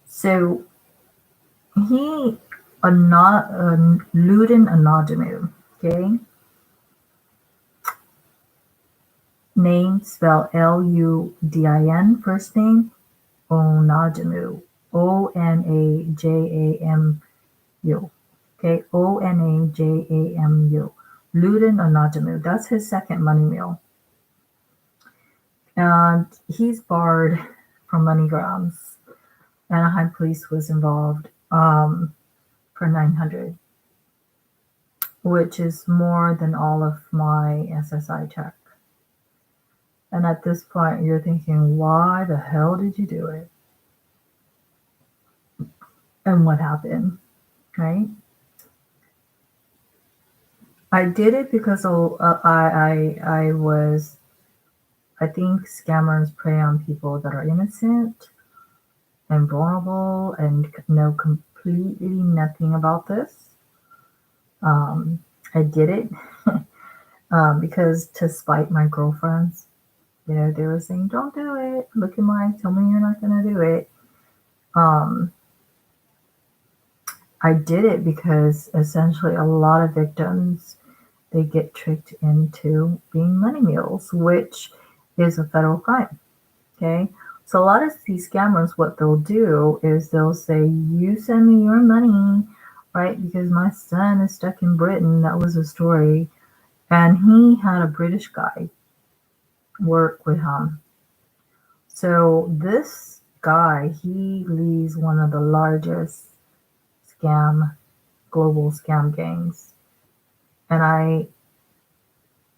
So he Ludin Anadamu, okay? Name spelled Ludin, first name Onadamu, Onajamu, okay? Onajamu, Ludin Anadamu. That's his second money meal. And he's barred from MoneyGrams. Anaheim police was involved for $900, which is more than all of my SSI check. And at this point, you're thinking, why the hell did you do it? And what happened, right? I did it because I think scammers prey on people that are innocent and vulnerable and know completely nothing about this. I did it because to spite my girlfriends. They were saying, don't do it. Look at mine. Tell me you're not going to do it. I did it because essentially a lot of victims, they get tricked into being money mules, which is a federal crime. Okay. So a lot of these scammers, what they'll do is they'll say, you send me your money, right? Because my son is stuck in Britain. That was a story. And he had a British guy work with him. So this guy, he leads one of the largest global scam gangs. And I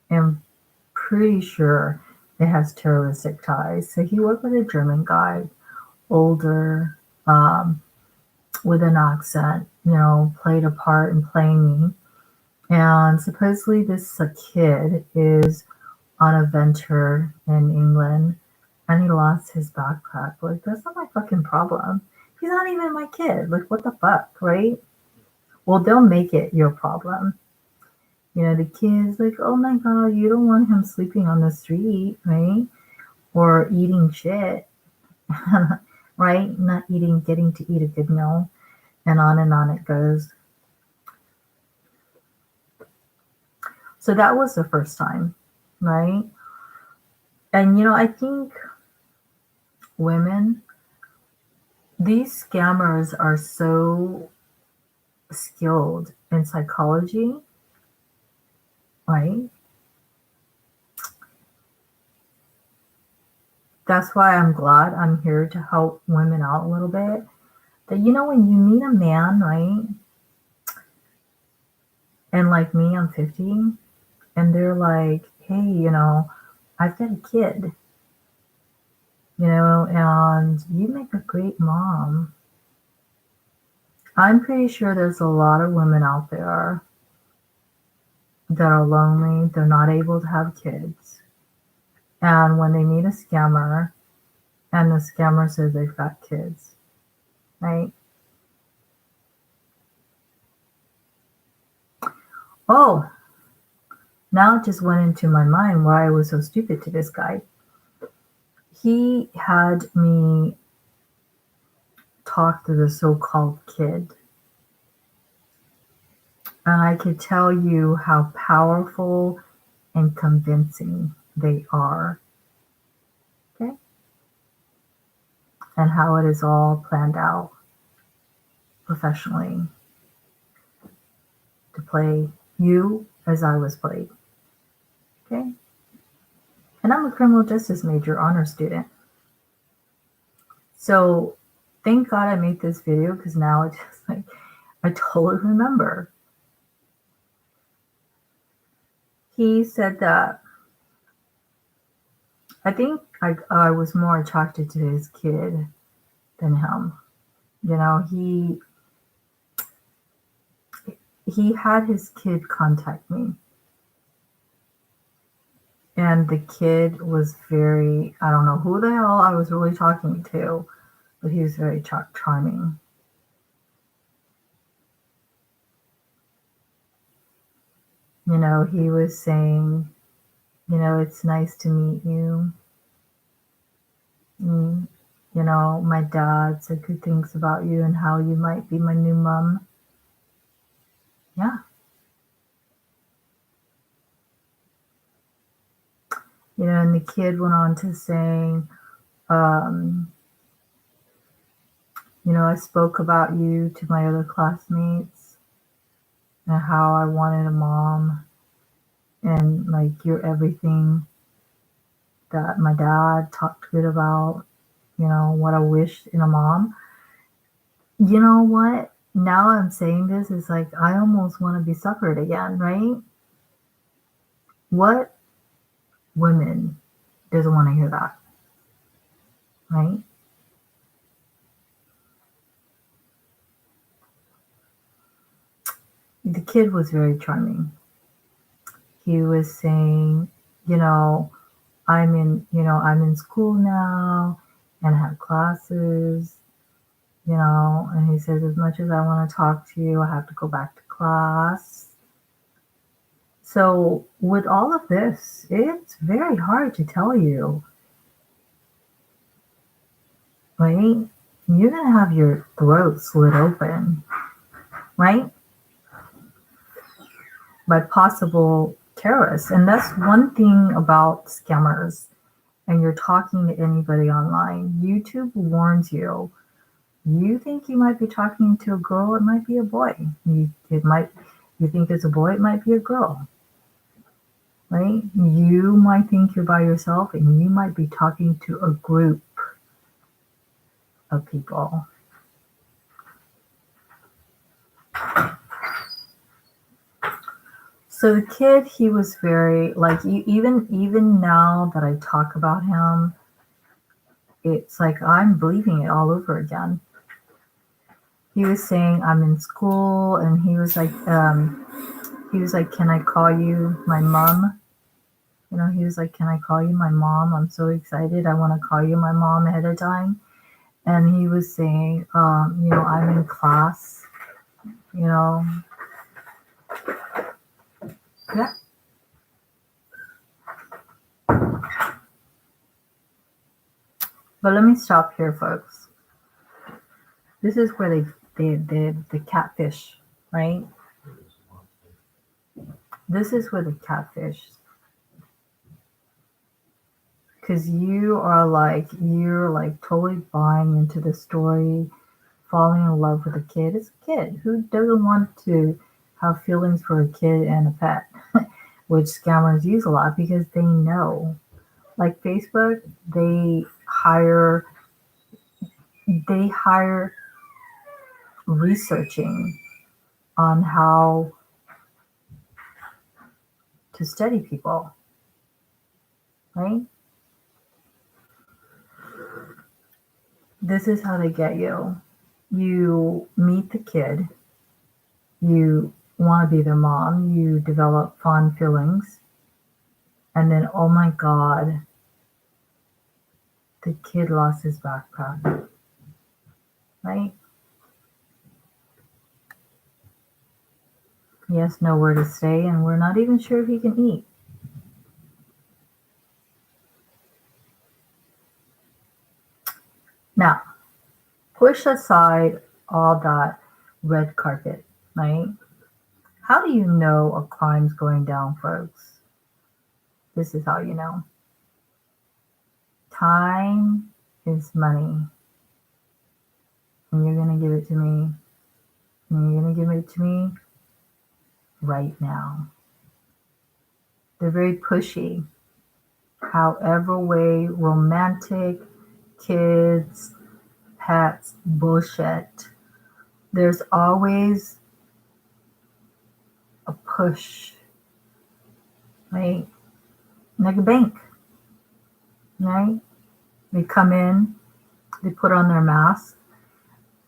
am pretty sure it has terroristic ties. So he worked with a German guy, older, with an accent, played a part in playing me. And supposedly this kid is on a venture in England and he lost his backpack. Like, that's not my fucking problem. He's not even my kid. Like, what the fuck, right? Well, they'll make it your problem. The kid's like, oh my God, you don't want him sleeping on the street, right? Or eating shit, right? Not getting to eat a good meal. And on it goes. So that was the first time, right? And, I think women, these scammers are so skilled in psychology, right? That's why I'm glad I'm here to help women out a little bit. That, when you meet a man, right? And like me, I'm 50, and they're like, hey, I've got a kid, and you make a great mom. I'm pretty sure there's a lot of women out there that are lonely, they're not able to have kids. And when they meet a scammer, and the scammer says they've got kids, right? Oh, now it just went into my mind why I was so stupid to this guy. He had me talk to the so-called kid. And I could tell you how powerful and convincing they are. Okay? And how it is all planned out professionally to play you as I was played. Okay? And I'm a criminal justice major honor student. So thank God I made this video, because now it's just like I totally remember. He said that I think I was more attracted to his kid than him. He had his kid contact me. And the kid was very, I don't know who the hell I was really talking to, but he was very charming. He was saying, it's nice to meet you. My dad said good things about you and how you might be my new mom. Yeah. And the kid went on to saying, I spoke about you to my other classmates and how I wanted a mom and like you're everything that my dad talked good about, what I wished in a mom. You know what? Now I'm saying this is like I almost want to be suckered again, right? What women doesn't want to hear that, right? The kid was very charming. He was saying, I'm in school now and I have classes, and he says, as much as I want to talk to you, I have to go back to class. So with all of this, it's very hard to tell you, right? You're going to have your throat slit open, right? By possible terrorists. And that's one thing about scammers. And you're talking to anybody online, YouTube warns you. You think you might be talking to a girl, it might be a boy. You think it's a boy, it might be a girl. Right? You might think you're by yourself and you might be talking to a group of people. So the kid, he was very, like, even now that I talk about him, it's like I'm believing it all over again. He was saying, I'm in school, and he was like, can I call you my mom? He was like, can I call you my mom? I'm so excited. I want to call you my mom ahead of time. And he was saying, I'm in class, Yeah. But let me stop here, folks. This is where the catfish, right? This is where the catfish, because you're like totally buying into the story, falling in love with a kid. It's a kid. Who doesn't want to have feelings for a kid and a pet? Which scammers use a lot because they know. Like Facebook, they hire researching on how to study people, right? This is how they get you. You meet the kid, you want to be their mom, you develop fond feelings, and then, oh my God, the kid lost his backpack, right? He has nowhere to stay, and we're not even sure if he can eat. Now, push aside all that red carpet, right? How do you know a crime's going down, folks? This is how you know. Time is money. And you're going to give it to me. And you're going to give it to me right now. They're very pushy. However way, romantic, kids, pets, bullshit. There's always a push, right? Like a bank, right? They come in, they put on their mask,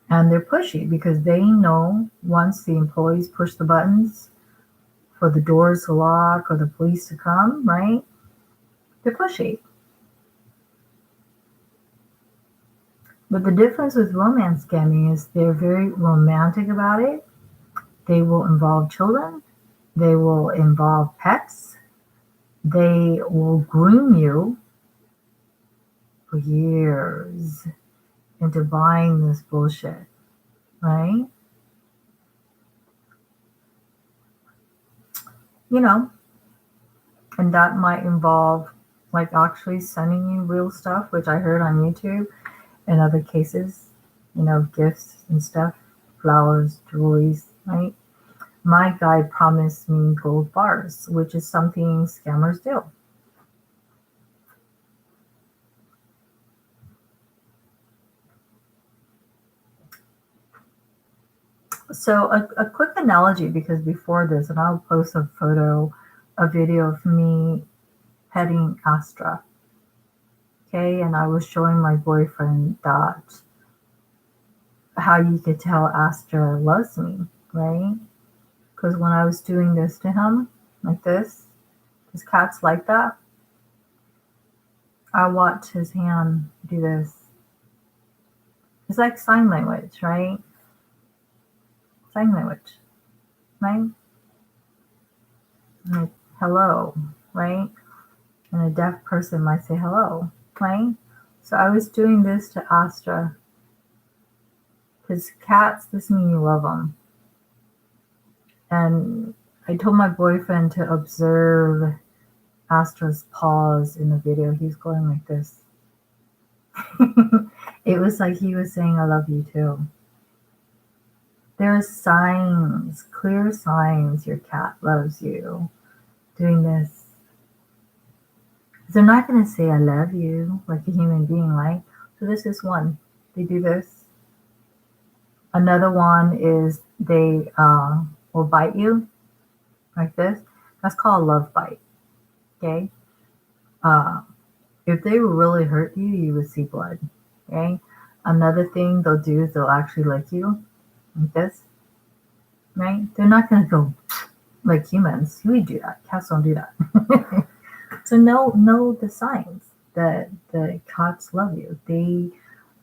and they're pushy because they know once the employees push the buttons for the doors to lock or the police to come, right? They're pushy. But the difference with romance scamming is they're very romantic about it. They will involve children. They will involve pets. They will groom you for years into buying this bullshit, right? You know, and that might involve like actually sending you real stuff, which I heard on YouTube. In other cases, gifts and stuff, flowers, jewelries, right? My guy promised me gold bars, which is something scammers do. So a quick analogy, because before this, and I'll post a video of me petting Astra. Okay, and I was showing my boyfriend that how you could tell Astra loves me, right? Because when I was doing this to him, like this, his cat's like that. I watch his hand do this. It's like sign language, right? Sign language, right? Like hello, right? And a deaf person might say hello, right? So I was doing this to Astra. His cats, this means you love them. And I told my boyfriend to observe Astra's paws in the video. He's going like this. It was like he was saying, I love you too. There are signs, clear signs your cat loves you doing this. They're not going to say, I love you, like a human being, right? So this is one. They do this. Another one is they will bite you like this. That's called a love bite. Okay? If they really hurt you, you would see blood. Okay? Another thing they'll do is they'll actually lick you like this. Right? They're not going to go like humans. We do that. Cats don't do that. So know the signs that the cats love you.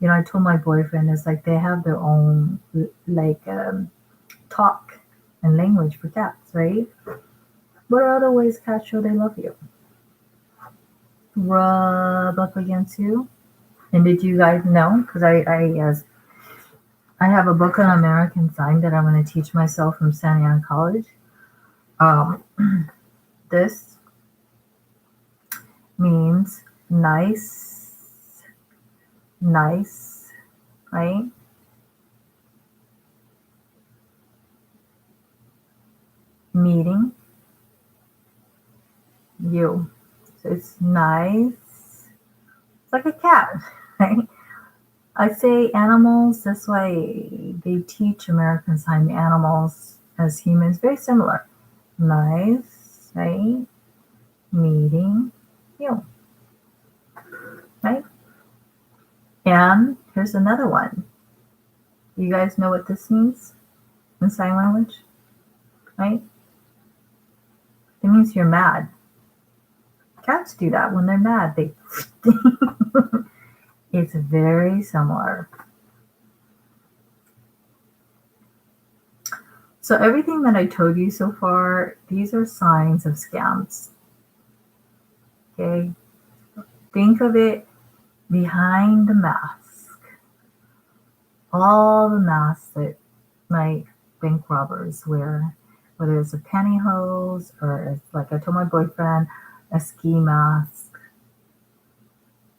I told my boyfriend, it's like they have their own talk and language for cats, right? What are other ways cats show they love you? Rub up against you. And did you guys know? Because I have a book on American Sign that I'm going to teach myself from Santa Ana College. This means nice, right? Meeting you. So it's nice It's like a cat, right? I say animals this way. They teach American Sign animals as humans very similar. Nice, right? Meeting you, right? And here's another one. You guys know what this means in sign language, right? It means you're mad. Cats do that when they're mad. They It's very similar. So everything that I told you so far, these are signs of scams. Okay? Think of it behind the mask. All the masks that my bank robbers wear, whether it's a pantyhose or it's, like I told my boyfriend, a ski mask,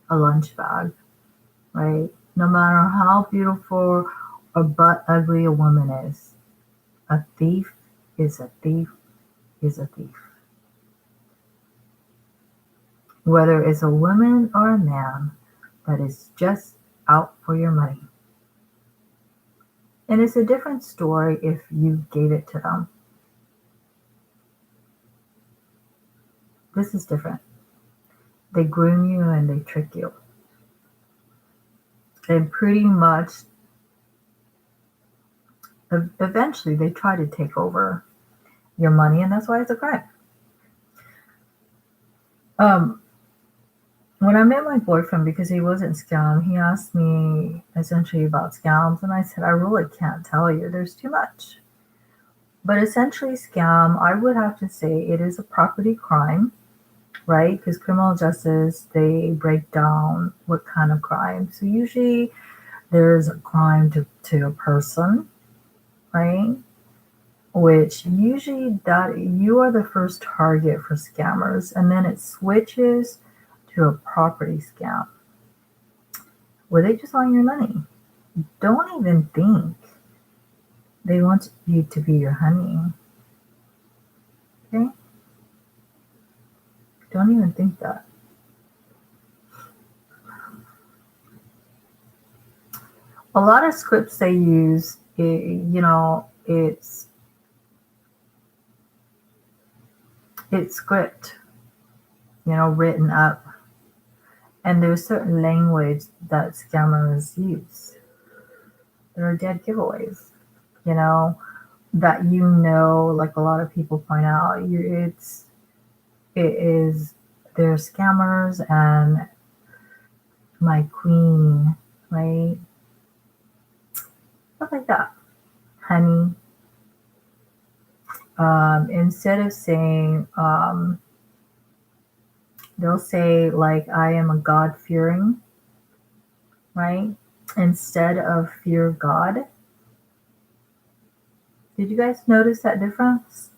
a lunch bag, right? No matter how beautiful or but ugly a woman is, a thief is a thief is a thief. Whether it's a woman or a man that is just out for your money. And it's a different story if you gave it to them. This is different. They groom you and they trick you. And pretty much, eventually, they try to take over your money, and that's why it's a crime. When I met my boyfriend, because he wasn't scam, he asked me essentially about scams, and I said, I really can't tell you. There's too much. But essentially, scam, I would have to say it is a property crime, right? Because criminal justice, they break down what kind of crime. So usually there's a crime to a person, right? Which usually that you are the first target for scammers, and then it switches to a property scam where they just want your money. Don't even think they want you to be your honey. Okay? Don't even think that. A lot of scripts they use, it's script, written up. And there's certain language that scammers use. There are dead giveaways, that like a lot of people point out. They're scammers and my queen, right? Stuff like that. Honey. Instead of saying, they'll say like, I am a God-fearing, right? Instead of fear God. Did you guys notice that difference?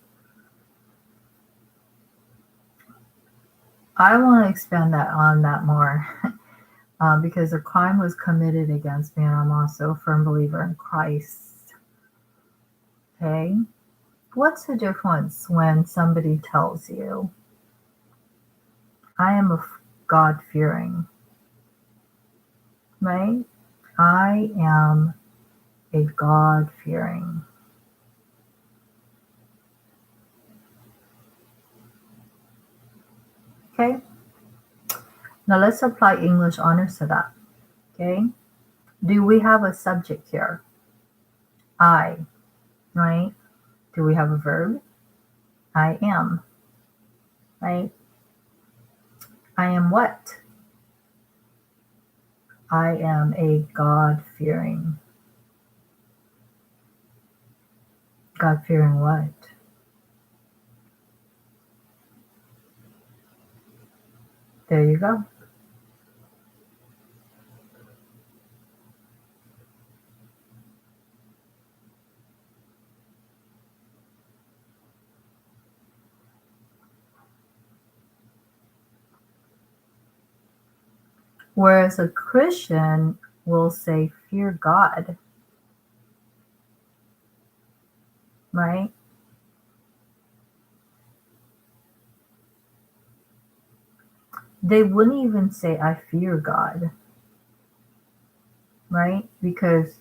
I want to expand on that more because a crime was committed against me, and I'm also a firm believer in Christ. Okay? What's the difference when somebody tells you, I am a God-fearing, right? I am a God-fearing. Okay? Now let's apply English honors to that. Okay? Do we have a subject here? I, right? Do we have a verb? I am, right? I am what? I am a God-fearing. God-fearing what? There you go. Whereas a Christian will say, fear God, right? They wouldn't even say, I fear God, right? Because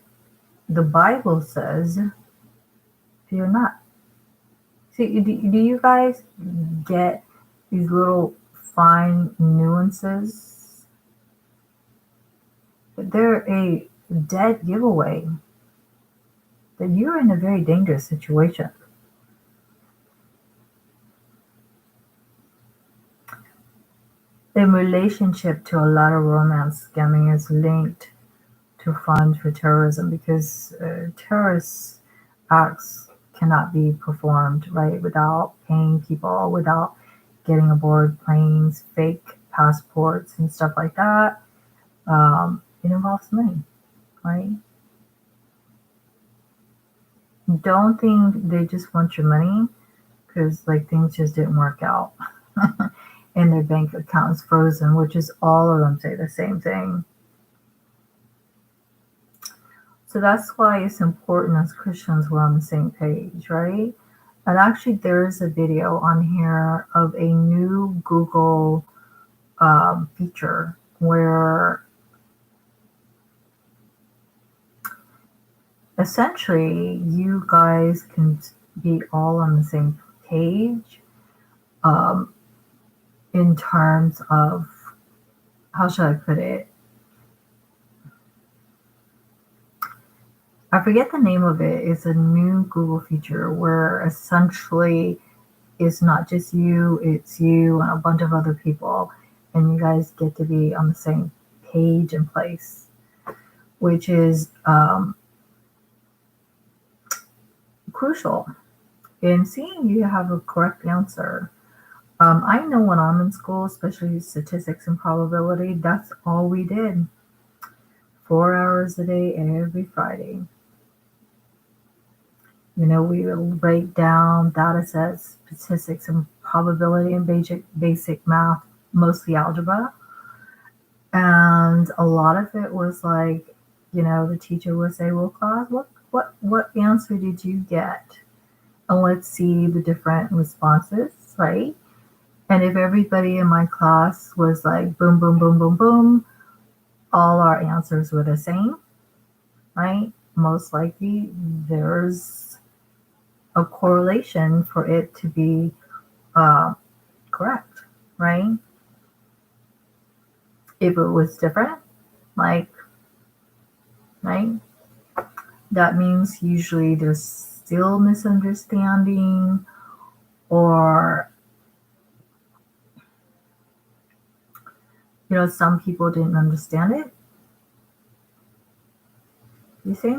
the Bible says, fear not. See, do you guys get these little fine nuances? They're a dead giveaway that you're in a very dangerous situation. In relationship to a lot of romance scamming is linked to funds for terrorism because terrorist acts cannot be performed right without paying people, without getting aboard planes, fake passports and stuff like that. It involves money, right? Don't think they just want your money because like things just didn't work out and their bank account is frozen, which is all of them say the same thing. So that's why it's important as Christians we're on the same page, right? And actually, there's a video on here of a new Google feature where essentially you guys can be all on the same page um, in terms of, how should I put it? I forget the name of it. It's a new Google feature where essentially it's not just you, it's you and a bunch of other people, and you guys get to be on the same page and place, which is crucial in seeing you have a correct answer. I know when I'm in school, especially statistics and probability, that's all we did. 4 hours a day, every Friday. We would break down data sets, statistics and probability and basic math, mostly algebra. And a lot of it was like, the teacher would say, well, class, what answer did you get? And let's see the different responses, right? And if everybody in my class was like, boom, boom, boom, boom, boom, all our answers were the same, right? Most likely there's a correlation for it to be correct, right? If it was different, like, right, that means usually there's still misunderstanding or, some people didn't understand it. You see?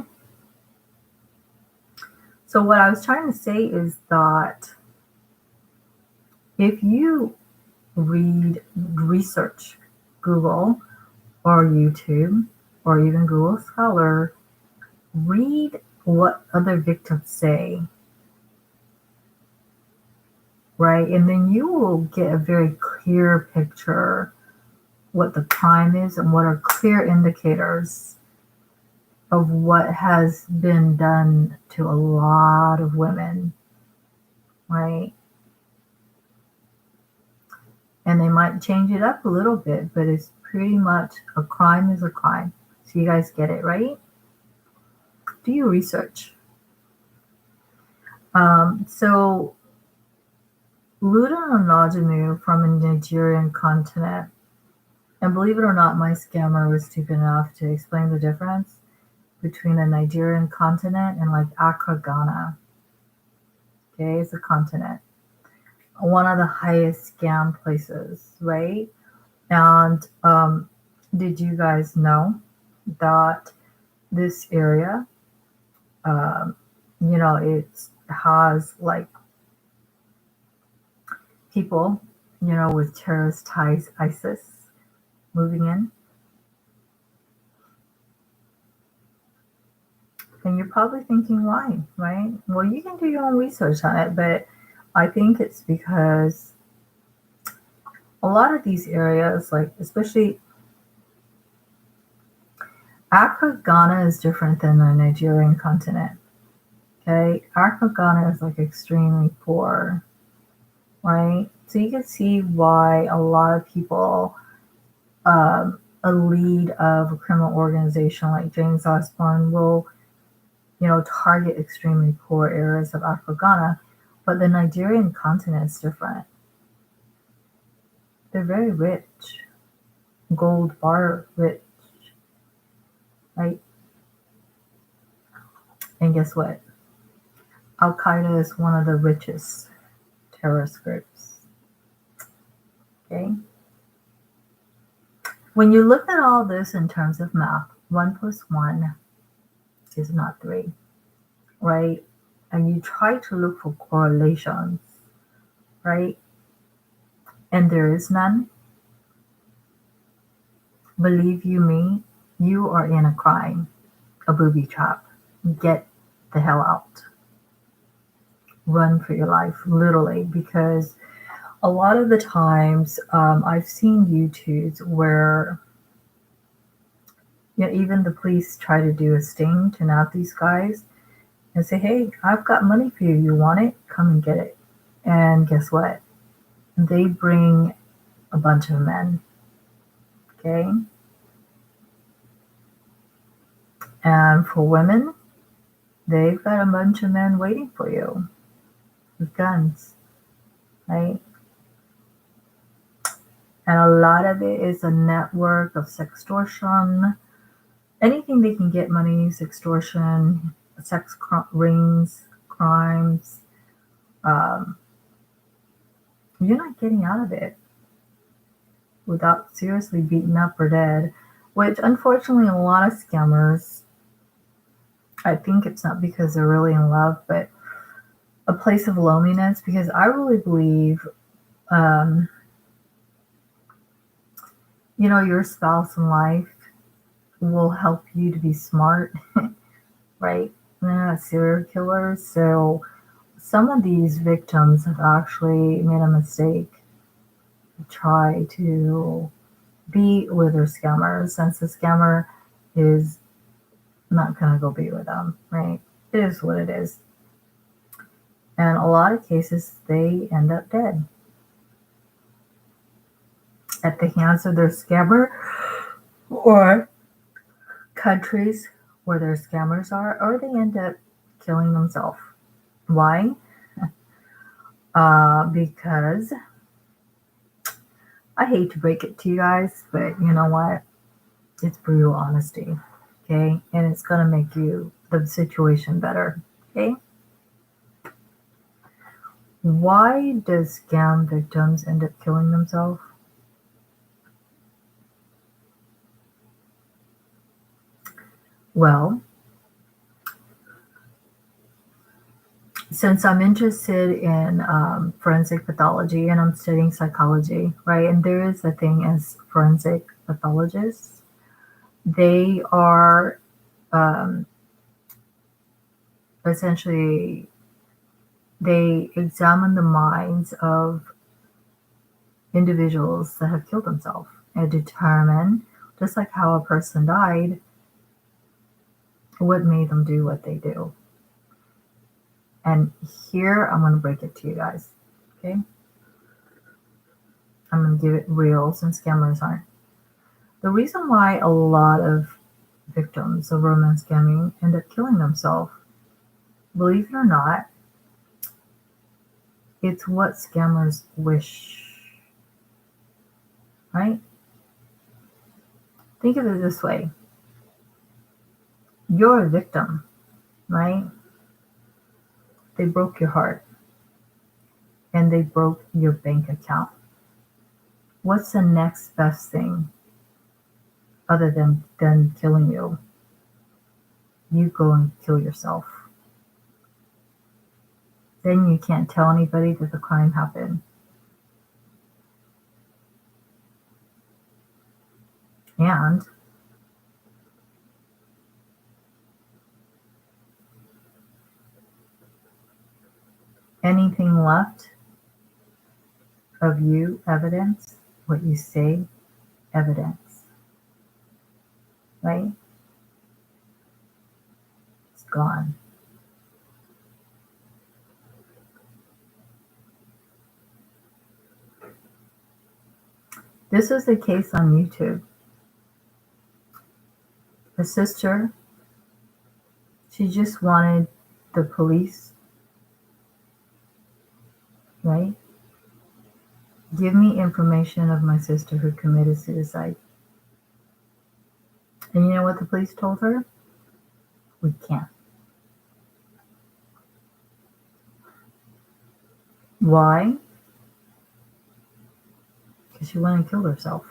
So what I was trying to say is that if you research Google or YouTube or even Google Scholar, read what other victims say, right? And then you will get a very clear picture what the crime is and what are clear indicators of what has been done to a lot of women, right? And they might change it up a little bit, but it's pretty much a crime is a crime. So you guys get it, right? Do your research. So Luda Onajanu from a Nigerian continent, and believe it or not, my scammer was stupid enough to explain the difference between a Nigerian continent and like Accra, Ghana. Okay, it's a continent. One of the highest scam places, right? And did you guys know that this area, it has like people, with terrorist ties, ISIS, moving in? And you're probably thinking why, right? Well, you can do your own research on it, but I think it's because a lot of these areas, like especially Accra, Ghana is different than the Nigerian continent. Okay, Accra, Ghana is like extremely poor, right? So you can see why a lot of people, a lead of a criminal organization like James Osborne will, target extremely poor areas of Africana, but the Nigerian continent is different. They're very rich, gold bar rich, right? And guess what? Al Qaeda is one of the richest terrorist groups. Okay? When you look at all this in terms of math, 1 plus 1 is not 3, right? And you try to look for correlations, right? And there is none. Believe you me, you are in a crime, a booby trap. Get the hell out. Run for your life, literally, because a lot of the times I've seen YouTubes where even the police try to do a sting to nab these guys and say, hey, I've got money for you. You want it? Come and get it. And guess what? They bring a bunch of men. Okay? And for women, they've got a bunch of men waiting for you with guns, right? And a lot of it is a network of sextortion. Anything they can get money, sextortion, sex rings, crimes. You're not getting out of it without seriously beaten up or dead, which unfortunately a lot of scammers, I think it's not because they're really in love, but a place of loneliness, because I really believe, your spouse in life will help you to be smart, right? They're not serial killers. So some of these victims have actually made a mistake to try to be with their scammer, since the scammer is not going to go be with them, right? It is what it is. And a lot of cases, they end up dead at the hands of their scammer, or countries where their scammers are, or they end up killing themselves. Why? Because I hate to break it to you guys, but you know what? It's brutal honesty, okay? And it's going to make the situation better, okay? Why does scam victims end up killing themselves? Well, since I'm interested in forensic pathology and I'm studying psychology, right? And there is a thing as forensic pathologists. They are essentially, they examine the minds of individuals that have killed themselves and determine, just like how a person died, what made them do what they do. And here I'm going to break it to you guys, okay? I'm going to give it real, since scammers aren't. The reason why a lot of victims of romance scamming end up killing themselves, believe it or not, it's what scammers wish, right? Think of it this way. You're a victim, right? They broke your heart and they broke your bank account. What's the next best thing other than killing you? You go and kill yourself. Then you can't tell anybody that the crime happened. And anything left of you, evidence, what you say, evidence, right? It's gone. This was a case on YouTube. A sister, she just wanted the police, right? Give me information of my sister who committed suicide. And you know what the police told her? We can't. Why? Because she went and killed herself.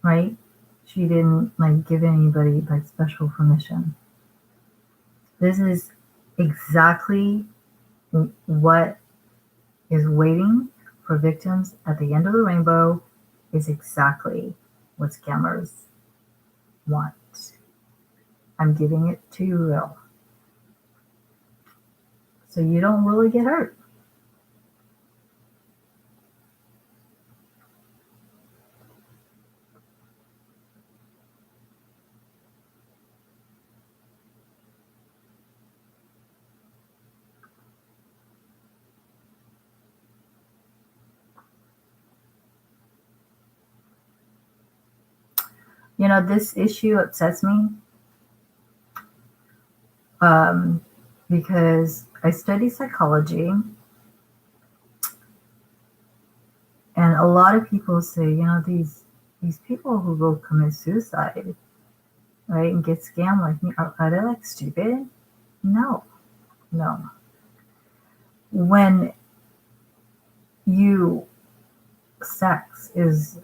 Right? She didn't give anybody special permission. This is exactly what is waiting for victims at the end of the rainbow, is exactly what scammers want. I'm giving it to you real. So you don't really get hurt. You know, this issue upsets me because I study psychology, and a lot of people say, you know, these people who go commit suicide, right, and get scammed like me, are they like stupid? No. When sex is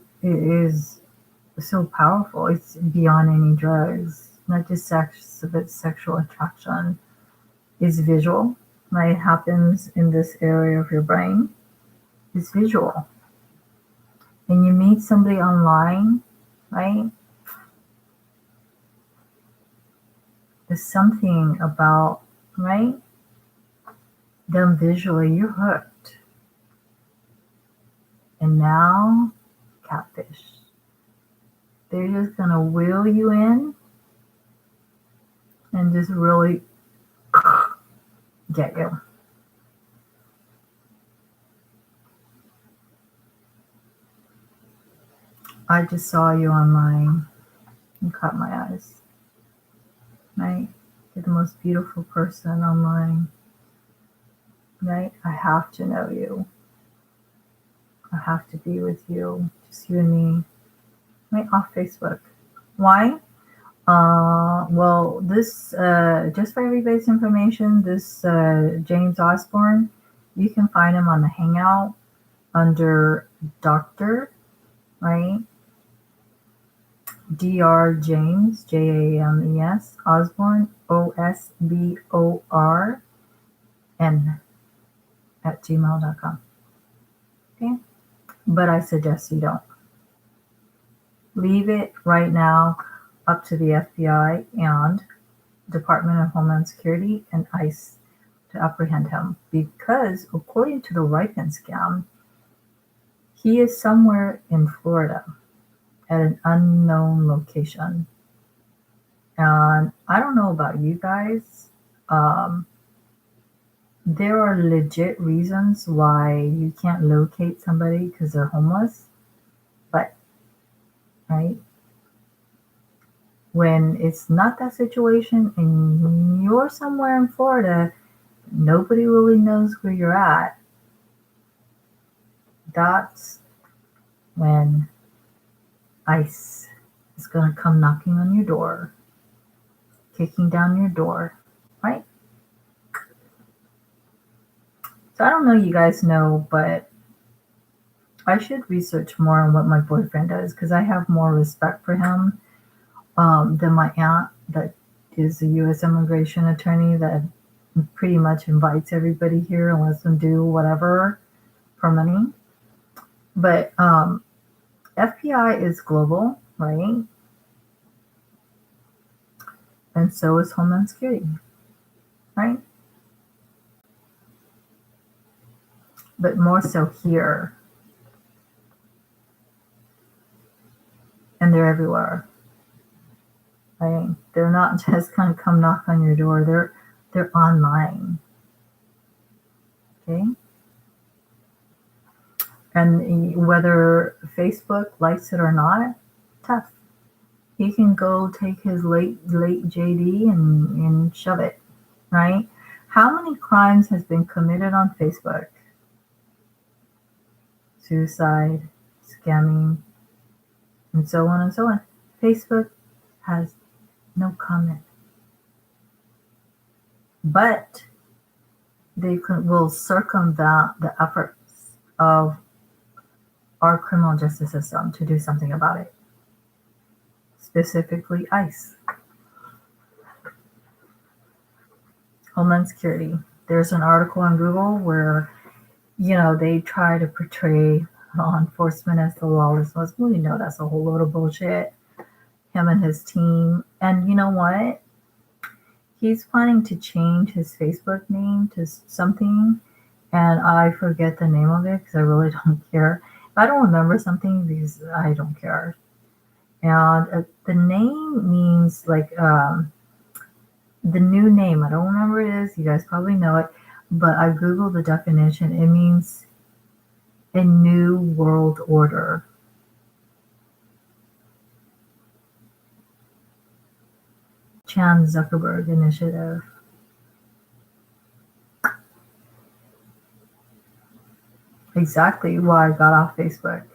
so powerful, it's beyond any drugs. Not just sex, but sexual attraction is visual, right? It happens in this area of your brain. It's visual. And you meet somebody online, right? There's something about, right, them visually, you're hooked. And now, catfish. They're just going to wheel you in and just really get you. I just saw you online and caught my eyes. Right? You're the most beautiful person online. Right? I have to know you. I have to be with you. Just you and me. Right? Off Facebook. Why? Well, this, just for everybody's information, this James Osborne, you can find him on the Hangout under Dr. right? Dr. James, James, Osborne, Osborn @gmail.com. Okay? But I suggest you don't. Leave it right now up to the FBI and Department of Homeland Security and ICE to apprehend him, because according to the Ripon scam, he is somewhere in Florida at an unknown location. And I don't know about you guys. There are legit reasons why you can't locate somebody because they're homeless. But, right, when it's not that situation and you're somewhere in Florida, nobody really knows where you're at, that's when ICE is going to come knocking on your door, kicking down your door, right? So I don't know, you guys know, but I should research more on what my boyfriend does, because I have more respect for him than my aunt that is a U.S. immigration attorney that pretty much invites everybody here and lets them do whatever for money. But FBI is global, right? And so is Homeland Security, right? But more so here. And they're everywhere. Right? They're not just going to come knock on your door. They're online. Okay? And whether Facebook likes it or not, tough. He can go take his late JD and shove it, right? How many crimes has been committed on Facebook? Suicide, scamming, and so on and so on. Facebook has no comment, but they will circumvent the efforts of our criminal justice system to do something about it, specifically ICE, Homeland Security. There's an article on Google where, they try to portray law enforcement as the lawless ones. Well, that's a whole load of bullshit. Him and his team. And you know what? He's planning to change his Facebook name to something, and I forget the name of it because I really don't care. If I don't remember something, because I don't care. And the name means like the new name. I don't remember what it is. You guys probably know it, but I googled the definition. It means a new world order. Chan Zuckerberg Initiative. Exactly why I got off Facebook.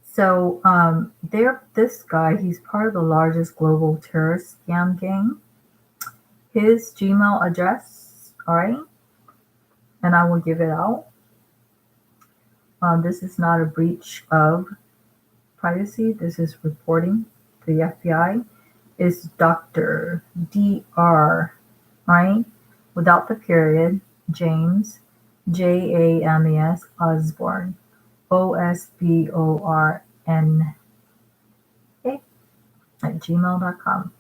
So this guy, he's part of the largest global terrorist scam gang. His Gmail address, all right, and I will give it out. This is not a breach of privacy. This is reporting to the FBI. Is Dr. Dr. Right, without the period, James, James Osborne, Osborn at gmail.com.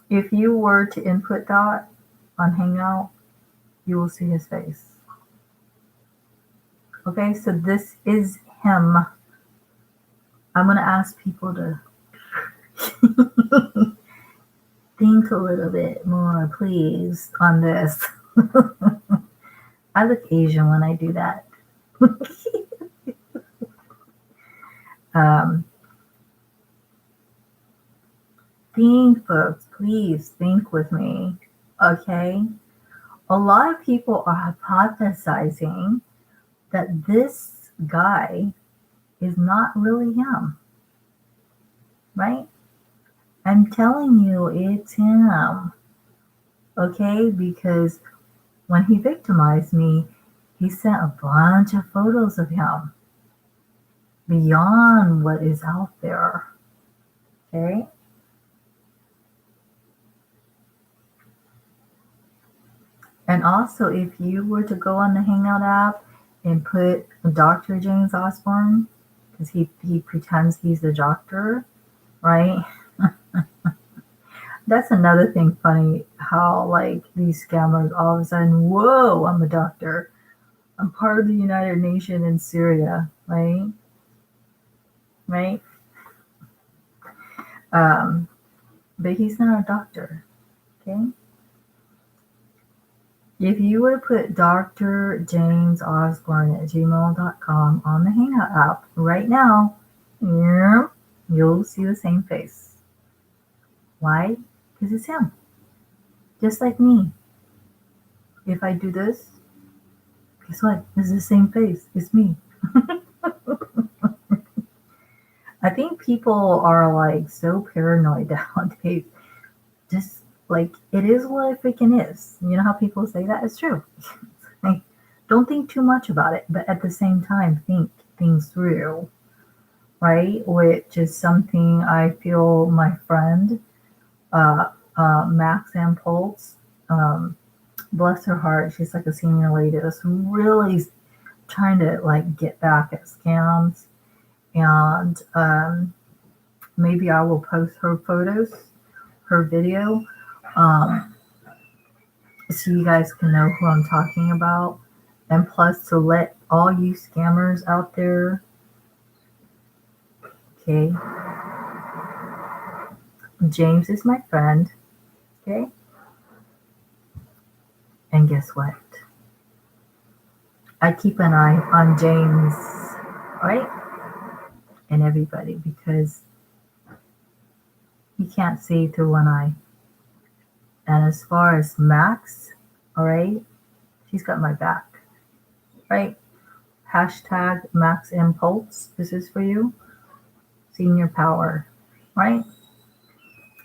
If you were to input that on Hangout, you will see his face. Okay, so this is him. I'm going to ask people to think a little bit more, please, on this. I look Asian when I do that. Think, folks, please think with me, okay? A lot of people are hypothesizing that this guy is not really him, right? I'm telling you, it's him, okay? Because when he victimized me, he sent a bunch of photos of him beyond what is out there, okay? And also, if you were to go on the Hangout app and put Dr. James Osborne, because he pretends he's the doctor, right? That's another thing funny, how like these scammers all of a sudden, whoa, I'm a doctor. I'm part of the United Nations in Syria, right? Right? But he's not a doctor, okay? If you were to put Dr. James Osborne at gmail.com on the Hangout app right now, you'll see the same face. Why? Because it's him. Just like me. If I do this, guess what? It's the same face. It's me. I think people are like so paranoid nowadays. Just like, it is what it freaking is. You know how people say that? It's true. Like, don't think too much about it, but at the same time, think things through, right? Which is something I feel my friend, Maxx, bless her heart, she's like a senior lady that's really trying to like get back at scams. And maybe I will post her photos, her video, so you guys can know who I'm talking about. And plus, to let all you scammers out there, okay, James is my friend, okay? And guess what? I keep an eye on James, right? And everybody, because he can't see through one eye. And as far as Maxx, all right, she's got my back, right? Hashtag Maxx Impulse. This is for you. Senior power, right?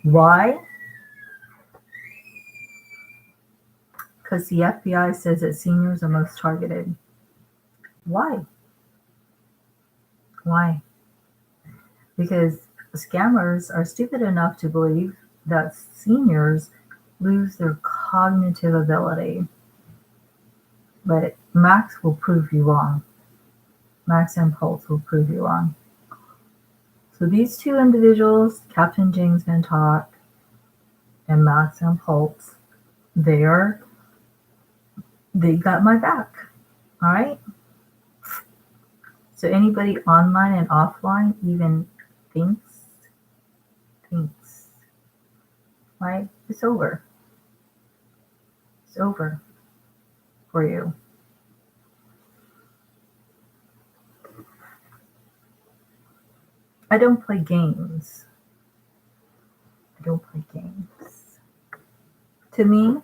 Why? Because the FBI says that seniors are most targeted. Why? Why? Because scammers are stupid enough to believe that seniors lose their cognitive ability. But Maxx will prove you wrong. Maxx Impulse will prove you wrong. So these two individuals, Captain James Van Talk and Maxx Impulse, they got my back. All right? So anybody online and offline even thinks, right? It's over. It's over for you. I don't play games. To me,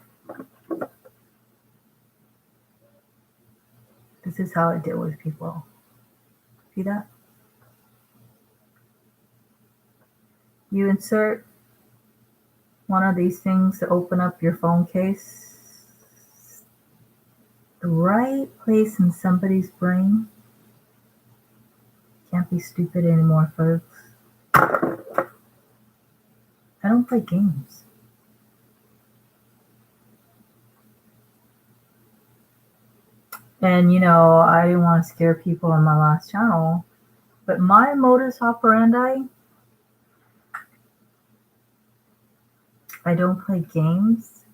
this is how I deal with people. See that? You insert one of these things to open up your phone case, the right place in somebody's brain. Can't be stupid anymore, folks. I don't play games. And I didn't want to scare people on my last channel, but my modus operandi, I don't play games.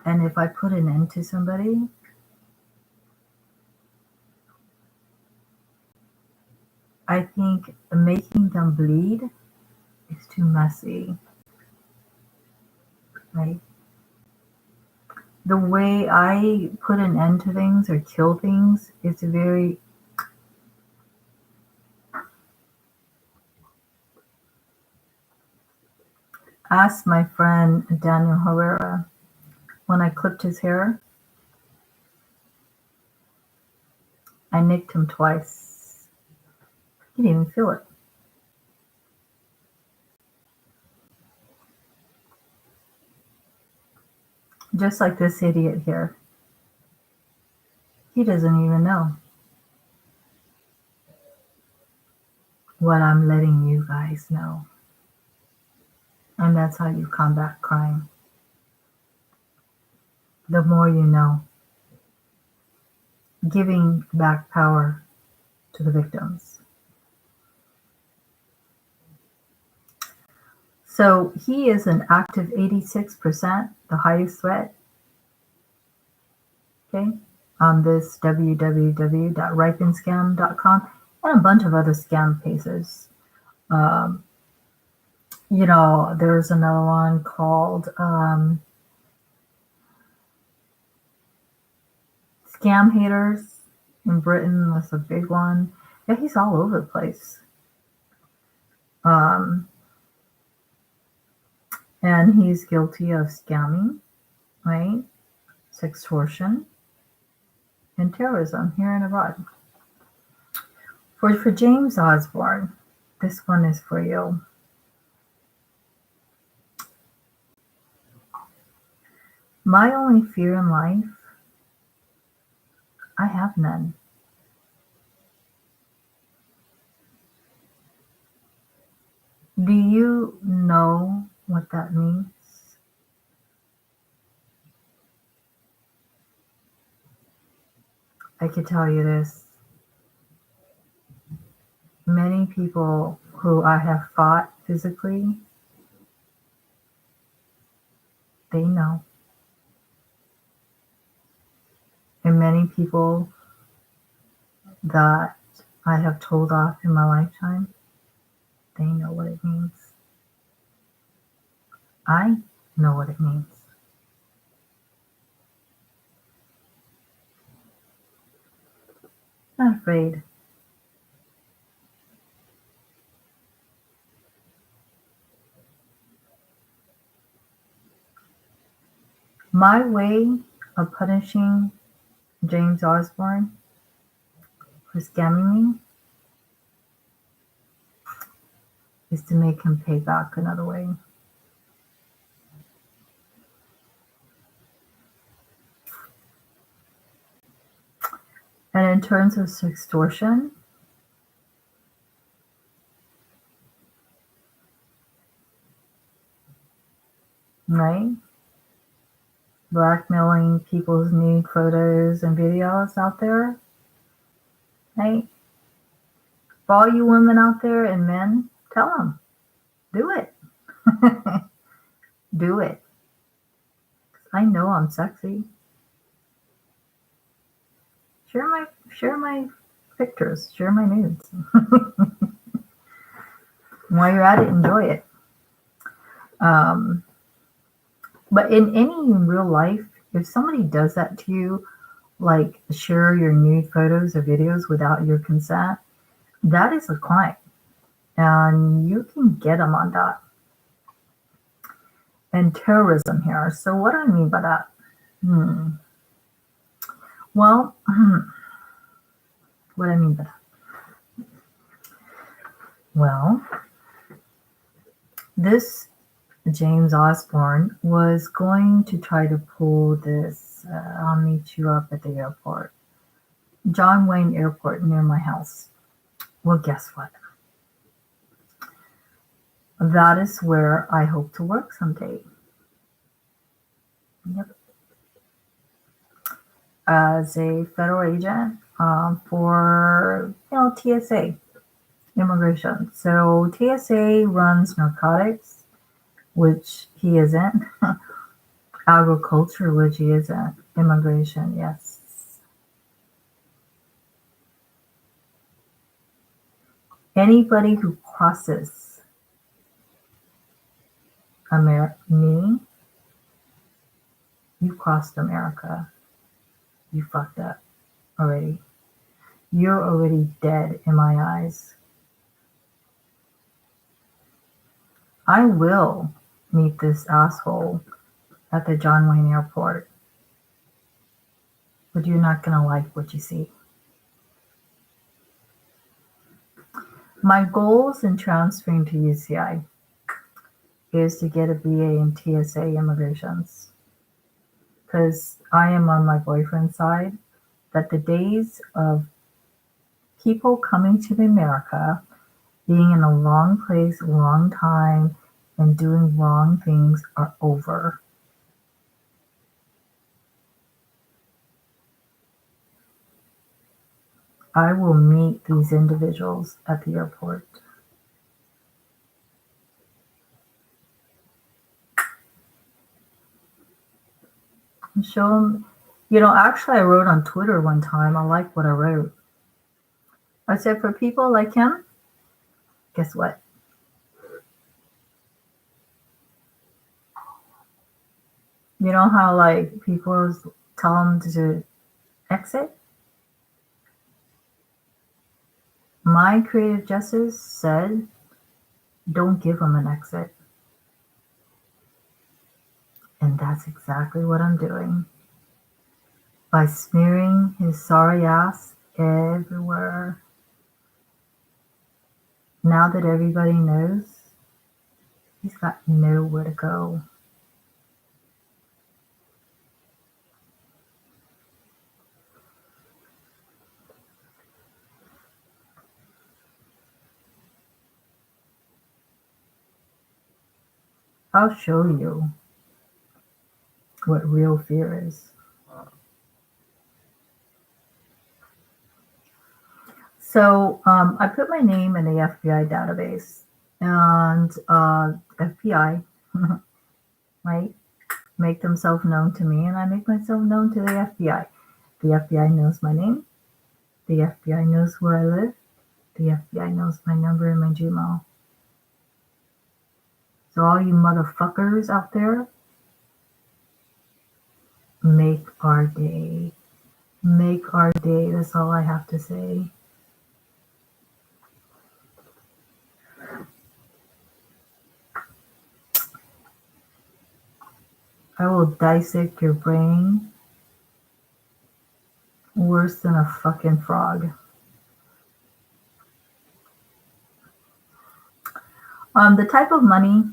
And if I put an end to somebody, I think making them bleed is too messy, right? The way I put an end to things or kill things is very ask my friend Daniel Herrera. When I clipped his hair, I nicked him twice. He didn't even feel it. Just like this idiot here. He doesn't even know what I'm letting you guys know. And that's how you combat crime. The more you know. Giving back power to the victims. So he is an active 86%, the highest threat. Okay, on this www.ripenscam.com and a bunch of other scam pages. There's another one called Scam Haters in Britain. That's a big one. Yeah, he's all over the place. And he's guilty of scamming, right? Sextortion and terrorism here and abroad. For James Osborne, this one is for you. My only fear in life, I have none. Do you know what that means? I could tell you this. Many people who I have fought physically, they know. And many people that I have told off in my lifetime, they know what it means. I know what it means. Not afraid. My way of punishing James Osborne for scamming me is to make him pay back another way. And in terms of sextortion, right? Blackmailing people's nude photos and videos out there, right? For all you women out there and men, tell them, do it. Do it. I know I'm sexy. Share my pictures, share my nudes. While you're at it, enjoy it. But in any real life, if somebody does that to you, like share your nude photos or videos without your consent, that is a crime. And you can get them on that. And terrorism here. So what do I mean by that? Well, what I mean by that? Well, this James Osborne was going to try to pull this, I'll meet you up at the airport. John Wayne Airport near my house. Well, guess what? That is where I hope to work someday. Yep. As a federal agent for TSA, immigration. So TSA runs narcotics, which he isn't. Agriculture, which he isn't. Immigration, yes. Anybody who crosses me, you crossed America. You fucked up already. You're already dead in my eyes. I will meet this asshole at the John Wayne Airport, but you're not going to like what you see. My goals in transferring to UCI is to get a BA in TSA immigrations, because I am on my boyfriend's side, that the days of people coming to America, being in a wrong place, wrong time, and doing wrong things are over. I will meet these individuals at the airport. And show them, actually I wrote on Twitter one time, I like what I wrote. I said, for people like him, guess what? You know how like people tell them to exit? My creative justice said, don't give him an exit. And that's exactly what I'm doing. By smearing his sorry ass everywhere. Now that everybody knows, he's got nowhere to go. I'll show you what real fear is. So I put my name in the FBI database, and FBI, right, make themselves known to me, and I make myself known to the FBI. The FBI knows my name. The FBI knows where I live. The FBI knows my number and my Gmail. So all you motherfuckers out there, make our day. make our day. That's all I have to say. I will dissect your brain worse than a fucking frog. The type of money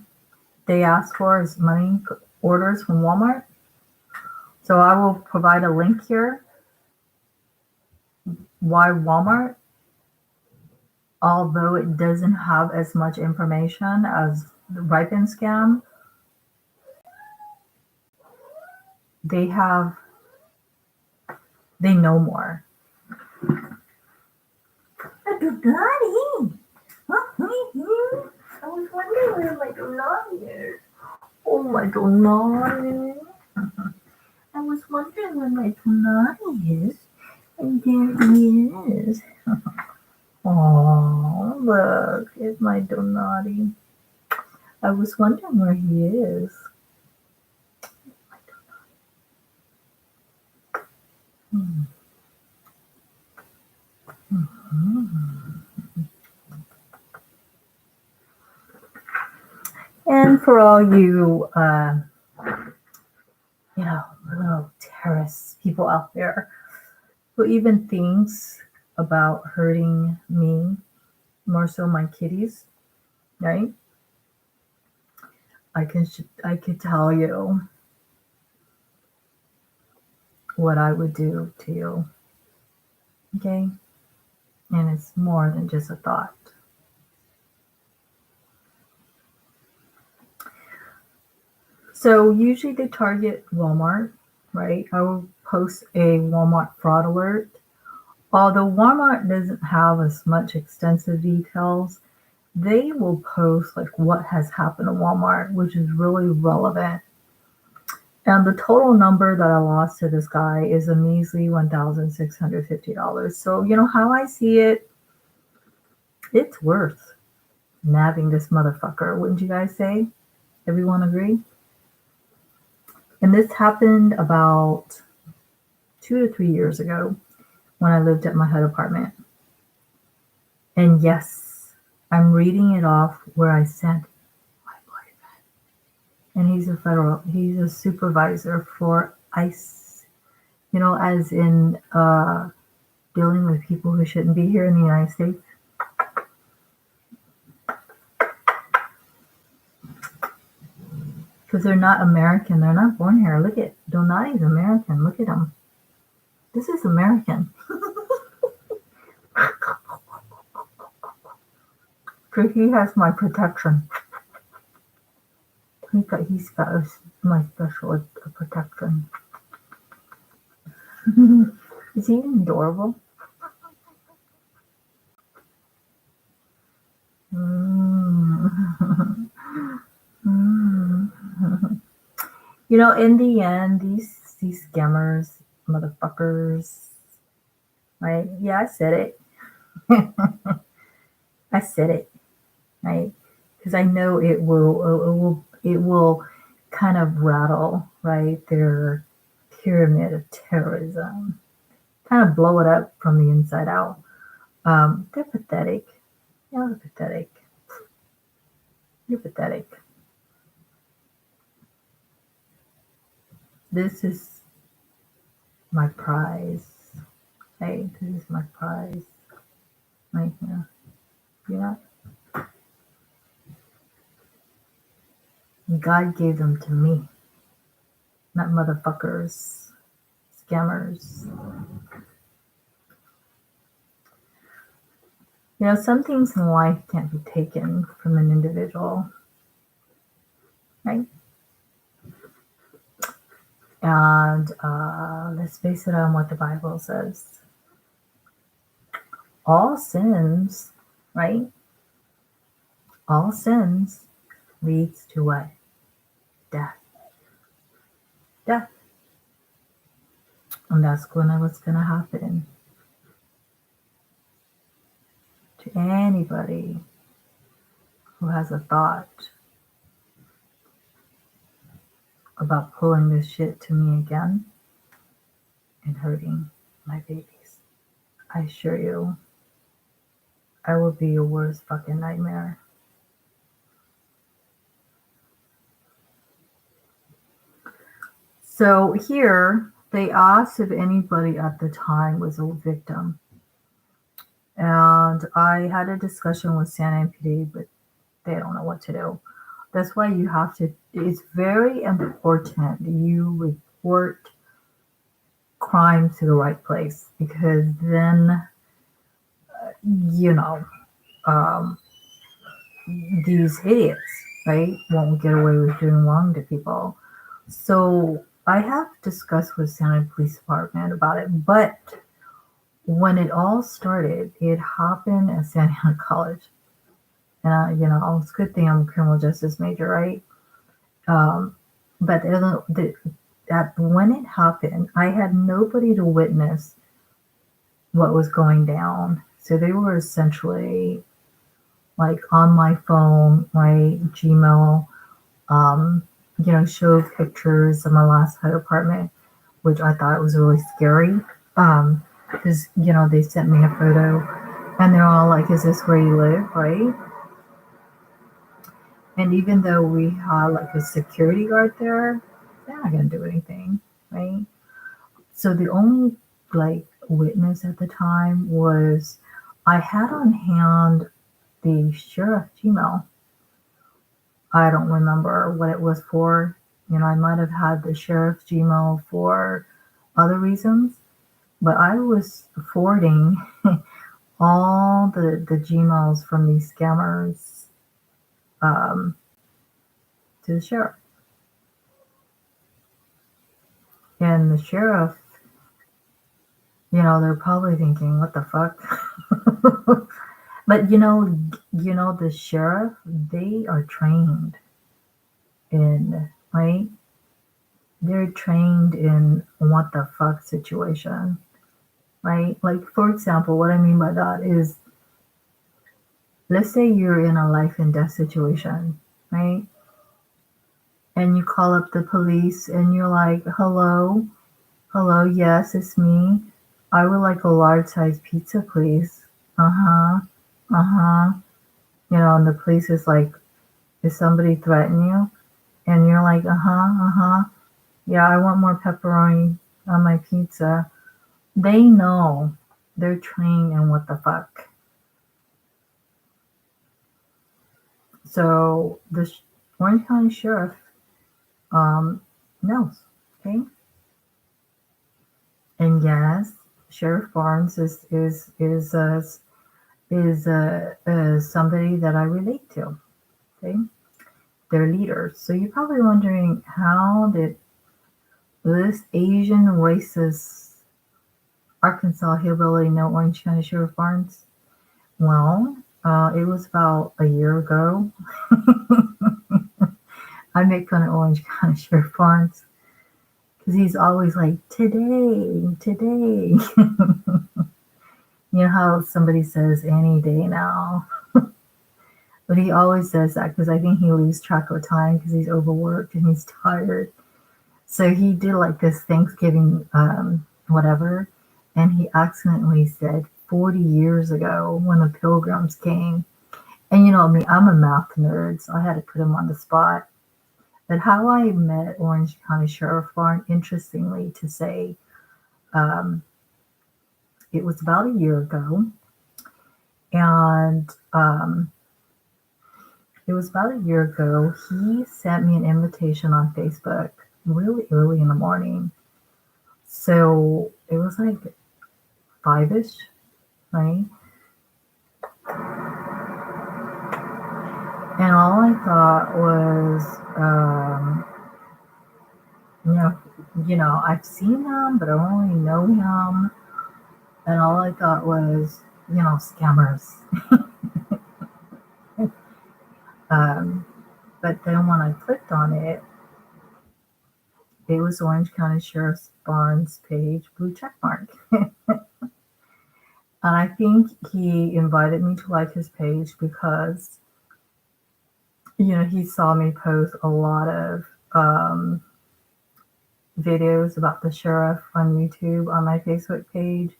they ask for is money orders from Walmart. So I will provide a link here. Why Walmart? Although it doesn't have as much information as the Ripen scam, they know more. Donnie! I was wondering where my Donnie is. Oh, my Donnie. I was wondering where my Donnie is. And there he is. Oh, look, it's my Donnie. I was wondering where he is. And for all you, little terrorist people out there who even thinks about hurting me, more so my kitties, right? I could tell you what I would do to you, okay? And it's more than just a thought. So usually they target Walmart, right? I will post a Walmart fraud alert. Although Walmart doesn't have as much extensive details, they will post like what has happened to Walmart, which is really relevant. And the total number that I lost to this guy is a measly $1,650. So you know how I see it, it's worth nabbing this motherfucker, wouldn't you guys say? Everyone agree? And this happened about 2 to 3 years ago when I lived at my HUD apartment. And yes, I'm reading it off where I sent my boyfriend. And he's a supervisor for ICE, as in dealing with people who shouldn't be here in the United States. Because they're not American. They're not born here. Look at Donati's American. Look at him. This is American. So he has my protection. He's got my special protection. Is he adorable? In the end, these scammers, motherfuckers, right? Yeah, I said it. I said it, right? Because I know it will kind of rattle, right? Their pyramid of terrorism, kind of blow it up from the inside out. They're pathetic. Yeah, they're pathetic. You're pathetic. This is my prize. Hey, this is my prize. Right here. Yeah. God gave them to me. Not motherfuckers. Scammers. Some things in life can't be taken from an individual. Right? And let's base it on what the Bible says. All sins, right? All sins leads to what? Death. Death. And that's what's going to happen to anybody who has a thought about pulling this shit to me again and hurting my babies. I assure you, I will be your worst fucking nightmare. So here, they asked if anybody at the time was a victim. And I had a discussion with San MPD, but they don't know what to do. That's why you have to, it's very important you report crime to the right place, because then, you know, um, these idiots, right, won't get away with doing wrong to people. So I have discussed with Santa Police Department about it, but when it all started, it happened at Santa Ana College. And, you know, it's a good thing I'm a criminal justice major, right? But when it happened, I had nobody to witness what was going down. So they were essentially like on my phone, my Gmail, you know, showed pictures of my last high apartment, which I thought was really scary. Because, you know, they sent me a photo and they're all like, is this where you live, right? And even though we had like a security guard there, they're not going to do anything, right? So the only like witness at the time was I had on hand the sheriff Gmail. I don't remember what it was for. You know, I might have had the sheriff's Gmail for other reasons, but I was forwarding all the Gmails from these scammers to the sheriff. And the sheriff, you know, they're probably thinking, what the fuck? But you know, the sheriff, they are trained in, right? They're trained in what the fuck situation, right? Like, for example, what I mean by that is, let's say you're in a life and death situation, right? And you call up the police and you're like, hello, yes, it's me. I would like a large size pizza, please. Uh-huh, uh-huh. You know, and the police is like, is somebody threatening you? And you're like, uh-huh, uh-huh. Yeah, I want more pepperoni on my pizza. They know. They're trained in what the fuck. So the Orange County Sheriff knows, okay? And yes, Sheriff Barnes is somebody that I relate to, okay? They're leaders. So you're probably wondering, how did this Asian racist Arkansas hillbilly know Orange County Sheriff Barnes? Well, it was about a year ago. I make fun of Orange County Sheriff Barnes because he's always like, today. You know how somebody says any day now? But he always does that because I think he loses track of time because he's overworked and he's tired. So he did like this Thanksgiving, whatever, and he accidentally said 40 years ago when the Pilgrims came. And you know me, I'm a math nerd, so I had to put him on the spot. But how I met Orange County Sheriff Barnes, interestingly to say, it was about a year ago. And he sent me an invitation on Facebook really early in the morning. So it was like 5-ish, right? And all I thought was, you know, I've seen him, but I don't really know him. And all I thought was, you know, scammers. But then when I clicked on it, it was Orange County Sheriff Barnes page, blue check mark. And I think he invited me to like his page because, you know, he saw me post a lot of videos about the sheriff on YouTube on my Facebook page,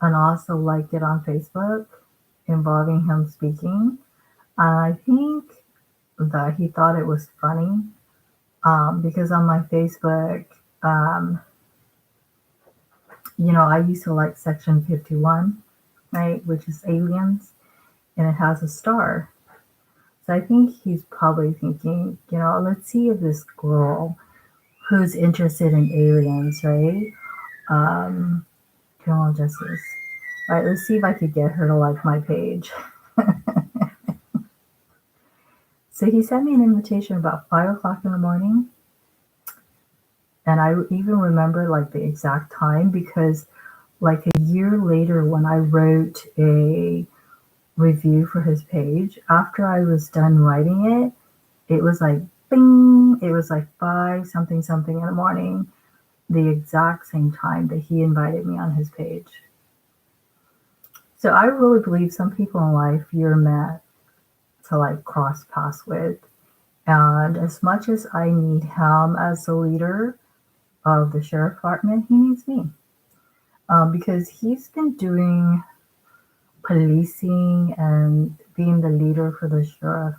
and also like it on Facebook involving him speaking. And I think that he thought it was funny because on my Facebook, um, I used to like Section 51, right, which is aliens, and it has a star. So I think he's probably thinking, let's see if this girl who's interested in aliens, right? Criminal justice. All right, let's see if I could get her to like my page. So he sent me an invitation about 5 o'clock in the morning. And I even remember like the exact time because like a year later when I wrote a review for his page, after I was done writing it, it was like bing, it was like 5 something something in the morning, the exact same time that he invited me on his page. So I really believe some people in life you're meant to like cross paths with. And as much as I need him as the leader of the sheriff department, he needs me. Because he's been doing policing and being the leader for the sheriff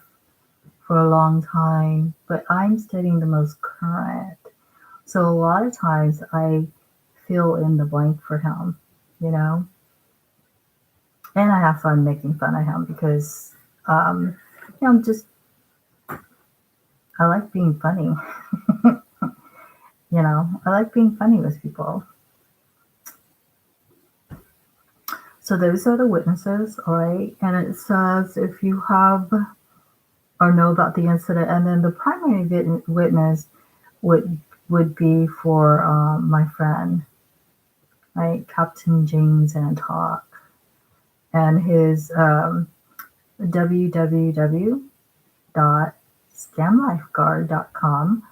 for a long time, but I'm studying the most current. So a lot of times I fill in the blank for him, you know, and I have fun making fun of him because, I'm just, I like being funny. I like being funny with people. So those are the witnesses, all right? And it says if you have or know about the incident, and then the primary witness would be for my friend, right, Captain James Antock, and his www.scamlifeguard.com,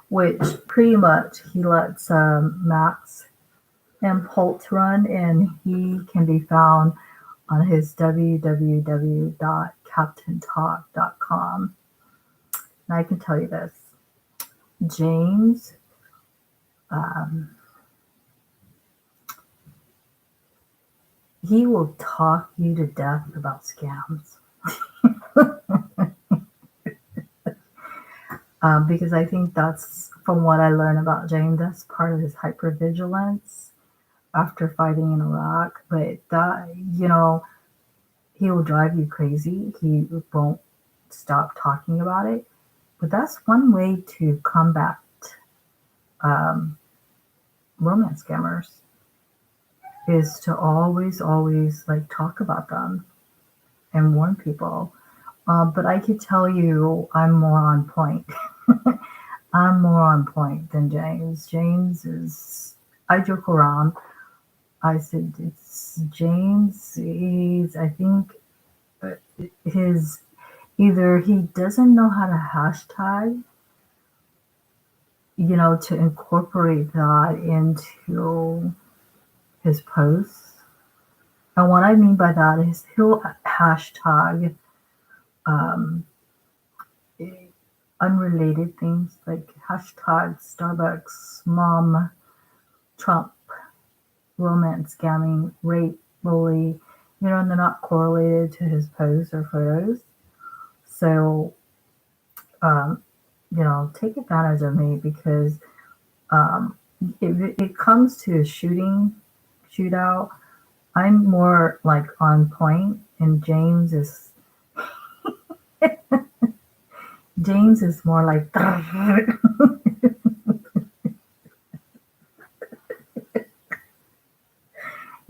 which pretty much he lets Maxx and Pulse run, and he can be found on his www.captaintalk.com. And I can tell you this, James, he will talk you to death about scams. Because I think that's, from what I learned about James, that's part of his hypervigilance after fighting in Iraq. But that, he will drive you crazy. He won't stop talking about it. But that's one way to combat romance scammers, is to always, always like talk about them and warn people. But I could tell you I'm more on point. I'm more on point than James. James is, I joke around. I said, it's James. I think his, either he doesn't know how to hashtag, to incorporate that into his posts. And what I mean by that is he'll hashtag unrelated things, like hashtag Starbucks, mom, Trump, romance scamming, rape, bully, and they're not correlated to his posts or photos. So, take advantage of me because if it comes to a shootout, I'm more like on point, and James is more like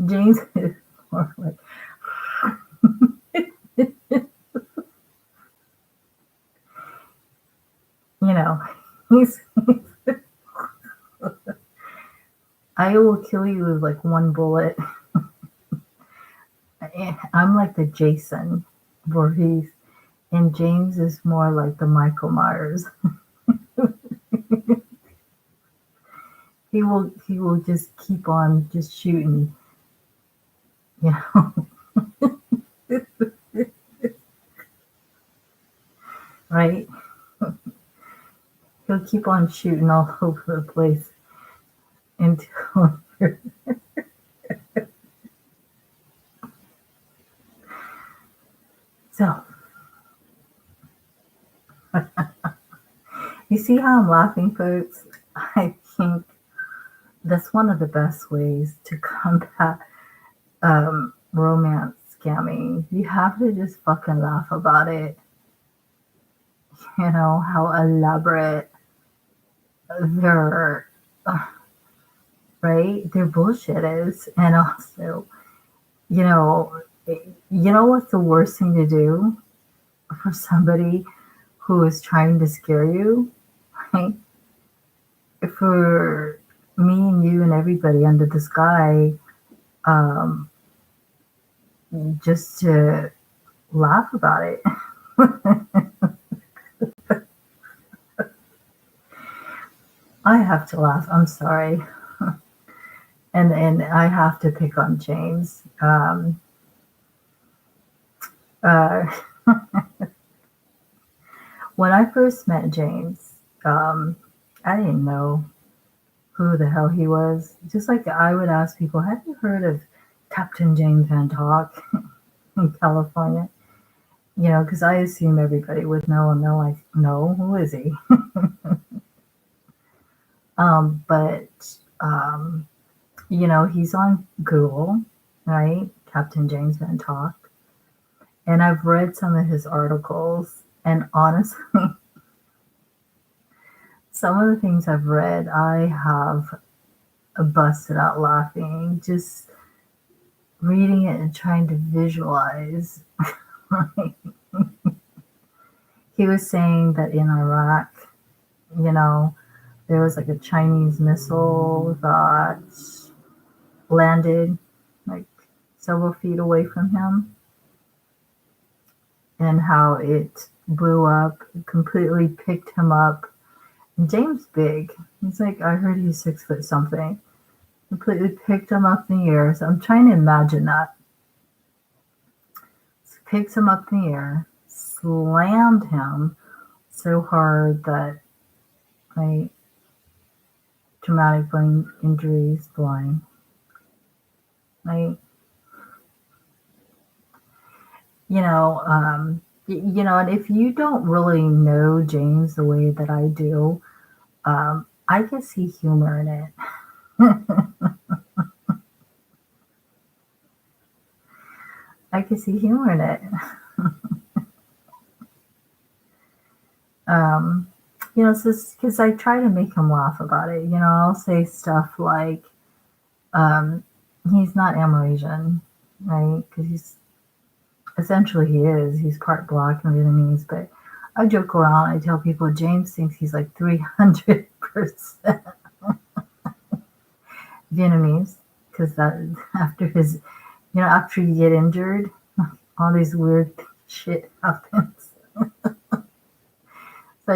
James is more like he's I will kill you with like one bullet. I'm like the Jason Voorhees, and James is more like the Michael Myers. He will just keep on just shooting, right? He'll keep on shooting all over the place. until so you see how I'm laughing, folks? I think that's one of the best ways to combat romance scamming. You have to just fucking laugh about it. You know how elaborate their right their bullshit is, and also you know what's the worst thing to do for somebody who is trying to scare you, right? For me and you and everybody under the sky, um, just to laugh about it. I have to laugh. I'm sorry, and I have to pick on James. Uh, when I first met James, I didn't know who the hell he was. Just like I would ask people, "Have you heard of Captain James Van Talk in California?" You know, because I assume everybody would know, and they're like, "No, who is he?" But he's on Google, right? Captain James Van Talk, and I've read some of his articles, and honestly, some of the things I've read, I have busted out laughing, just reading it and trying to visualize. Right? He was saying that in Iraq, there was like a Chinese missile that landed like several feet away from him, and how it blew up, completely picked him up. And James big. He's like, I heard he's 6 foot something. Completely picked him up in the air. So I'm trying to imagine that. So picks him up in the air, slammed him so hard that my traumatic brain injuries, blind. Right? And if you don't really know James the way that I do, I can see humor in it. I can see humor in it. Because I try to make him laugh about it. I'll say stuff like, he's not Amerasian, right? Because he is. He's part black and Vietnamese, but I joke around. I tell people James thinks he's like 300% Vietnamese, because that after you get injured, all these weird shit happens. So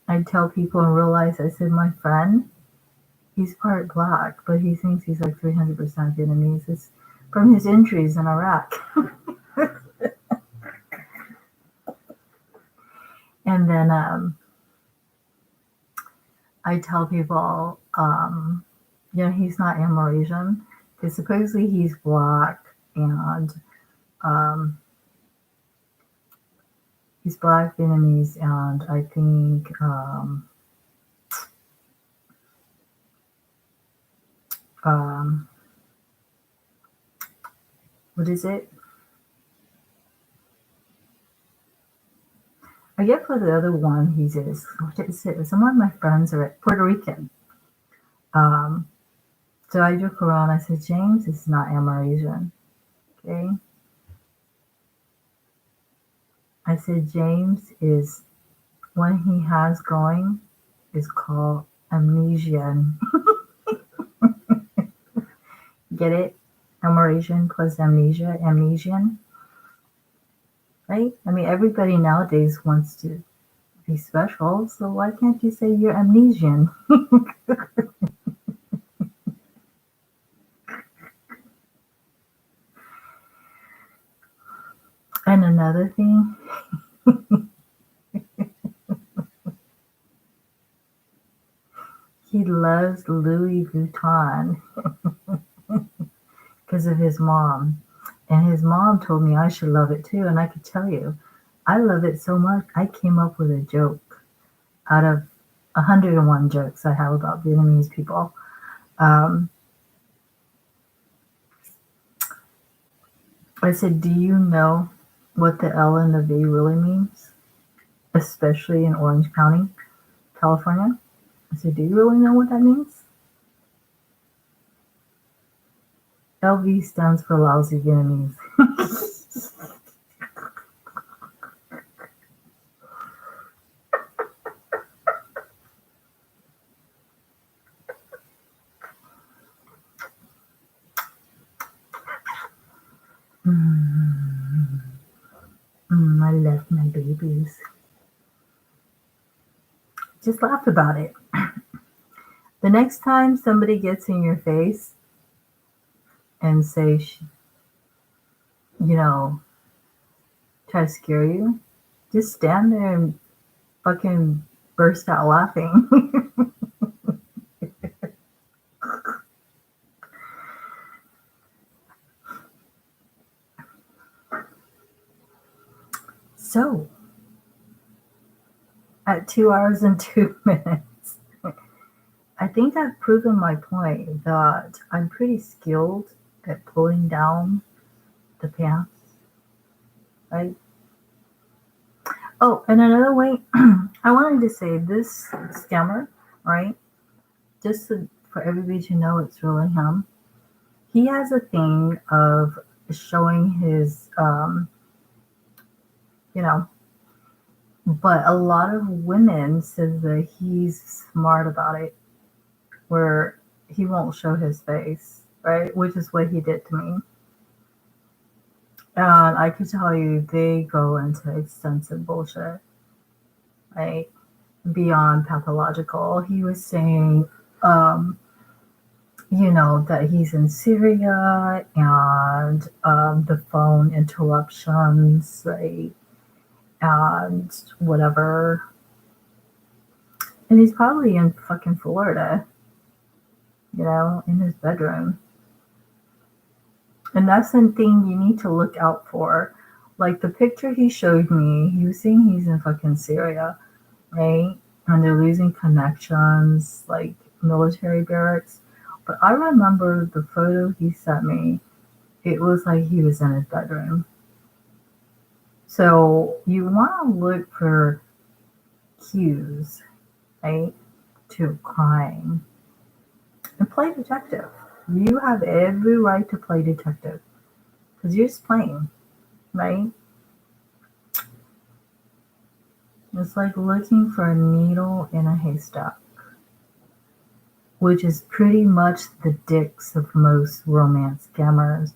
I tell people in real life, I said, my friend, he's part black, but he thinks he's like 300% Vietnamese. It's from his injuries in Iraq. And then I tell people, he's not Amerasian, because supposedly he's black, and he's black, Vietnamese, and I think what is it? I get for the other one he's is. What is it? Some of my friends are Puerto Rican. So I joke around. I said, James is not Amerasian. Okay. I said, James is, what he has going is called amnesia. Get it? Amerasian plus amnesia, amnesian. Right? I mean, everybody nowadays wants to be special, so why can't you say you're amnesian? And another thing, he loves Louis Vuitton because of his mom. And his mom told me I should love it too. And I could tell you, I love it so much. I came up with a joke out of 101 jokes I have about Vietnamese people. Um, I said, do you know what the L and the V really means? Especially in Orange County, California. I said, do you really know what that means? LV stands for lousy Vietnamese. I love my babies. Just laugh about it. The next time somebody gets in your face and say, try to scare you, just stand there and fucking burst out laughing. So, at 2 hours and 2 minutes, I think I've proven my point that I'm pretty skilled at pulling down the pants, right? Oh, and another way, I wanted to say this scammer, right? Just for everybody to know it's really him. He has a thing of showing his, but a lot of women says that he's smart about it, where he won't show his face, right? Which is what he did to me. And I could tell you they go into extensive bullshit, right? Beyond pathological. He was saying, that he's in Syria and the phone interruptions, right? And whatever. And he's probably in fucking Florida, in his bedroom. And that's the thing you need to look out for. Like the picture he showed me, he was saying he's in fucking Syria, right? And they're losing connections, like military barracks. But I remember the photo he sent me, it was like he was in his bedroom. So you want to look for cues, right, to crime. And play detective. You have every right to play detective because you're just playing, right? It's like looking for a needle in a haystack, which is pretty much the dicks of most romance scammers.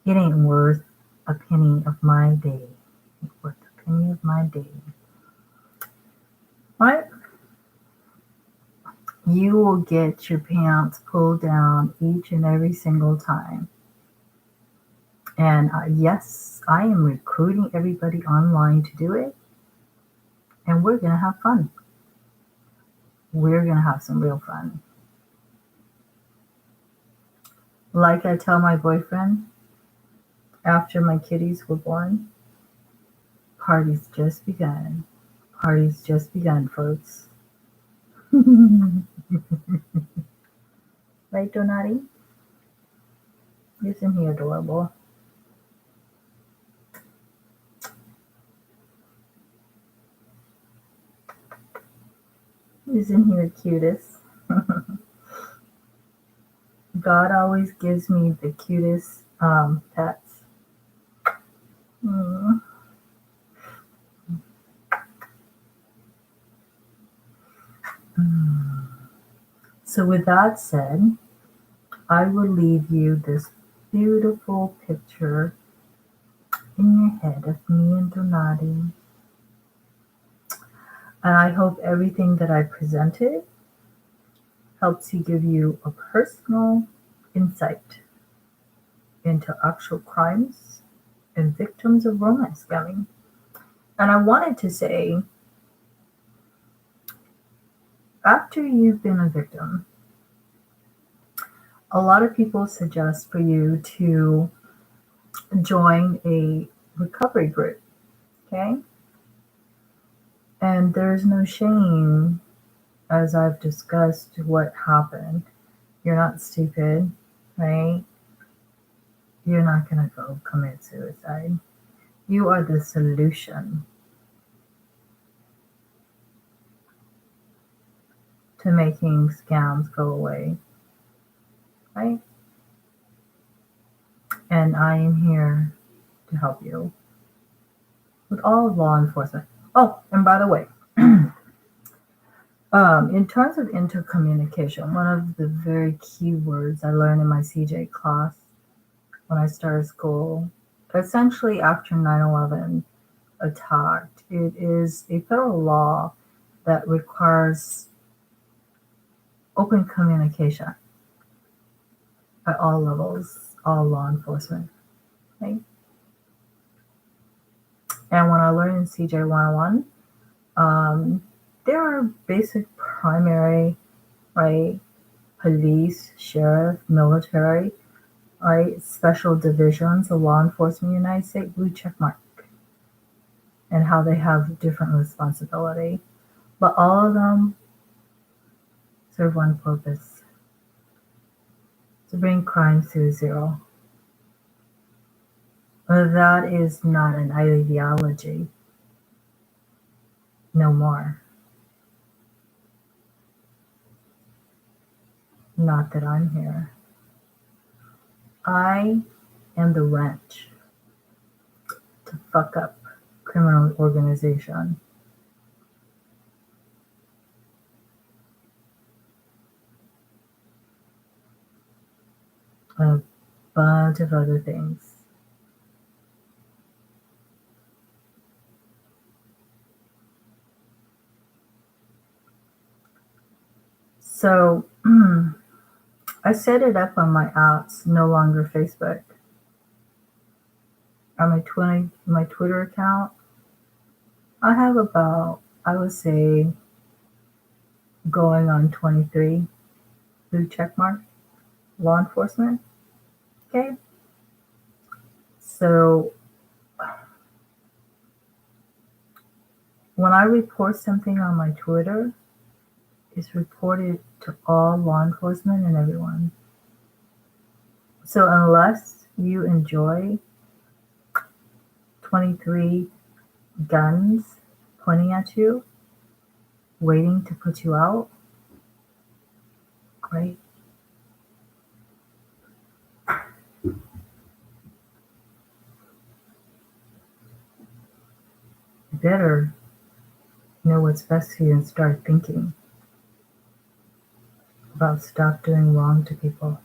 It ain't worth a penny of my day. Ain't worth a penny of my day. Right? You will get your pants pulled down each and every single time. And yes, I am recruiting everybody online to do it. And we're going to have fun. We're going to have some real fun. Like I tell my boyfriend after my kitties were born, party's just begun. Party's just begun, folks. Right, Donati? Isn't he adorable? Isn't he the cutest? God always gives me the cutest pets. So with that said, I will leave you this beautiful picture in your head of me and Donati. And I hope everything that I presented helps you give you a personal insight into actual crimes and victims of romance scamming. And I wanted to say, after you've been a victim, a lot of people suggest for you to join a recovery group, okay? And there's no shame, as I've discussed what happened. You're not stupid, right? You're not going to go commit suicide. You are the solution to making scams go away, right? And I am here to help you with all of law enforcement. Oh, and by the way, in terms of intercommunication, one of the very key words I learned in my CJ class when I started school, essentially after 9/11 attacked, it is a federal law that requires open communication at all levels, all law enforcement, right? And when I learned in CJ 101, there are basic primary, right, police, sheriff, military, right, special divisions of law enforcement in the United States, blue check mark, and how they have different responsibility. But all of them serve one purpose: to bring crime to zero. But that is not an ideology. No more. Not that I'm here. I am the wrench to fuck up criminal organization. And a bunch of other things. So I set it up on my apps, no longer Facebook. On my Twitter account, I have about, I would say, going on 23 blue check mark law enforcement. Okay. So when I report something on my Twitter, it's reported to all law enforcement and everyone. So unless you enjoy 23 guns pointing at you, waiting to put you out, right? You better know what's best for you and start thinking about stop doing wrong to people.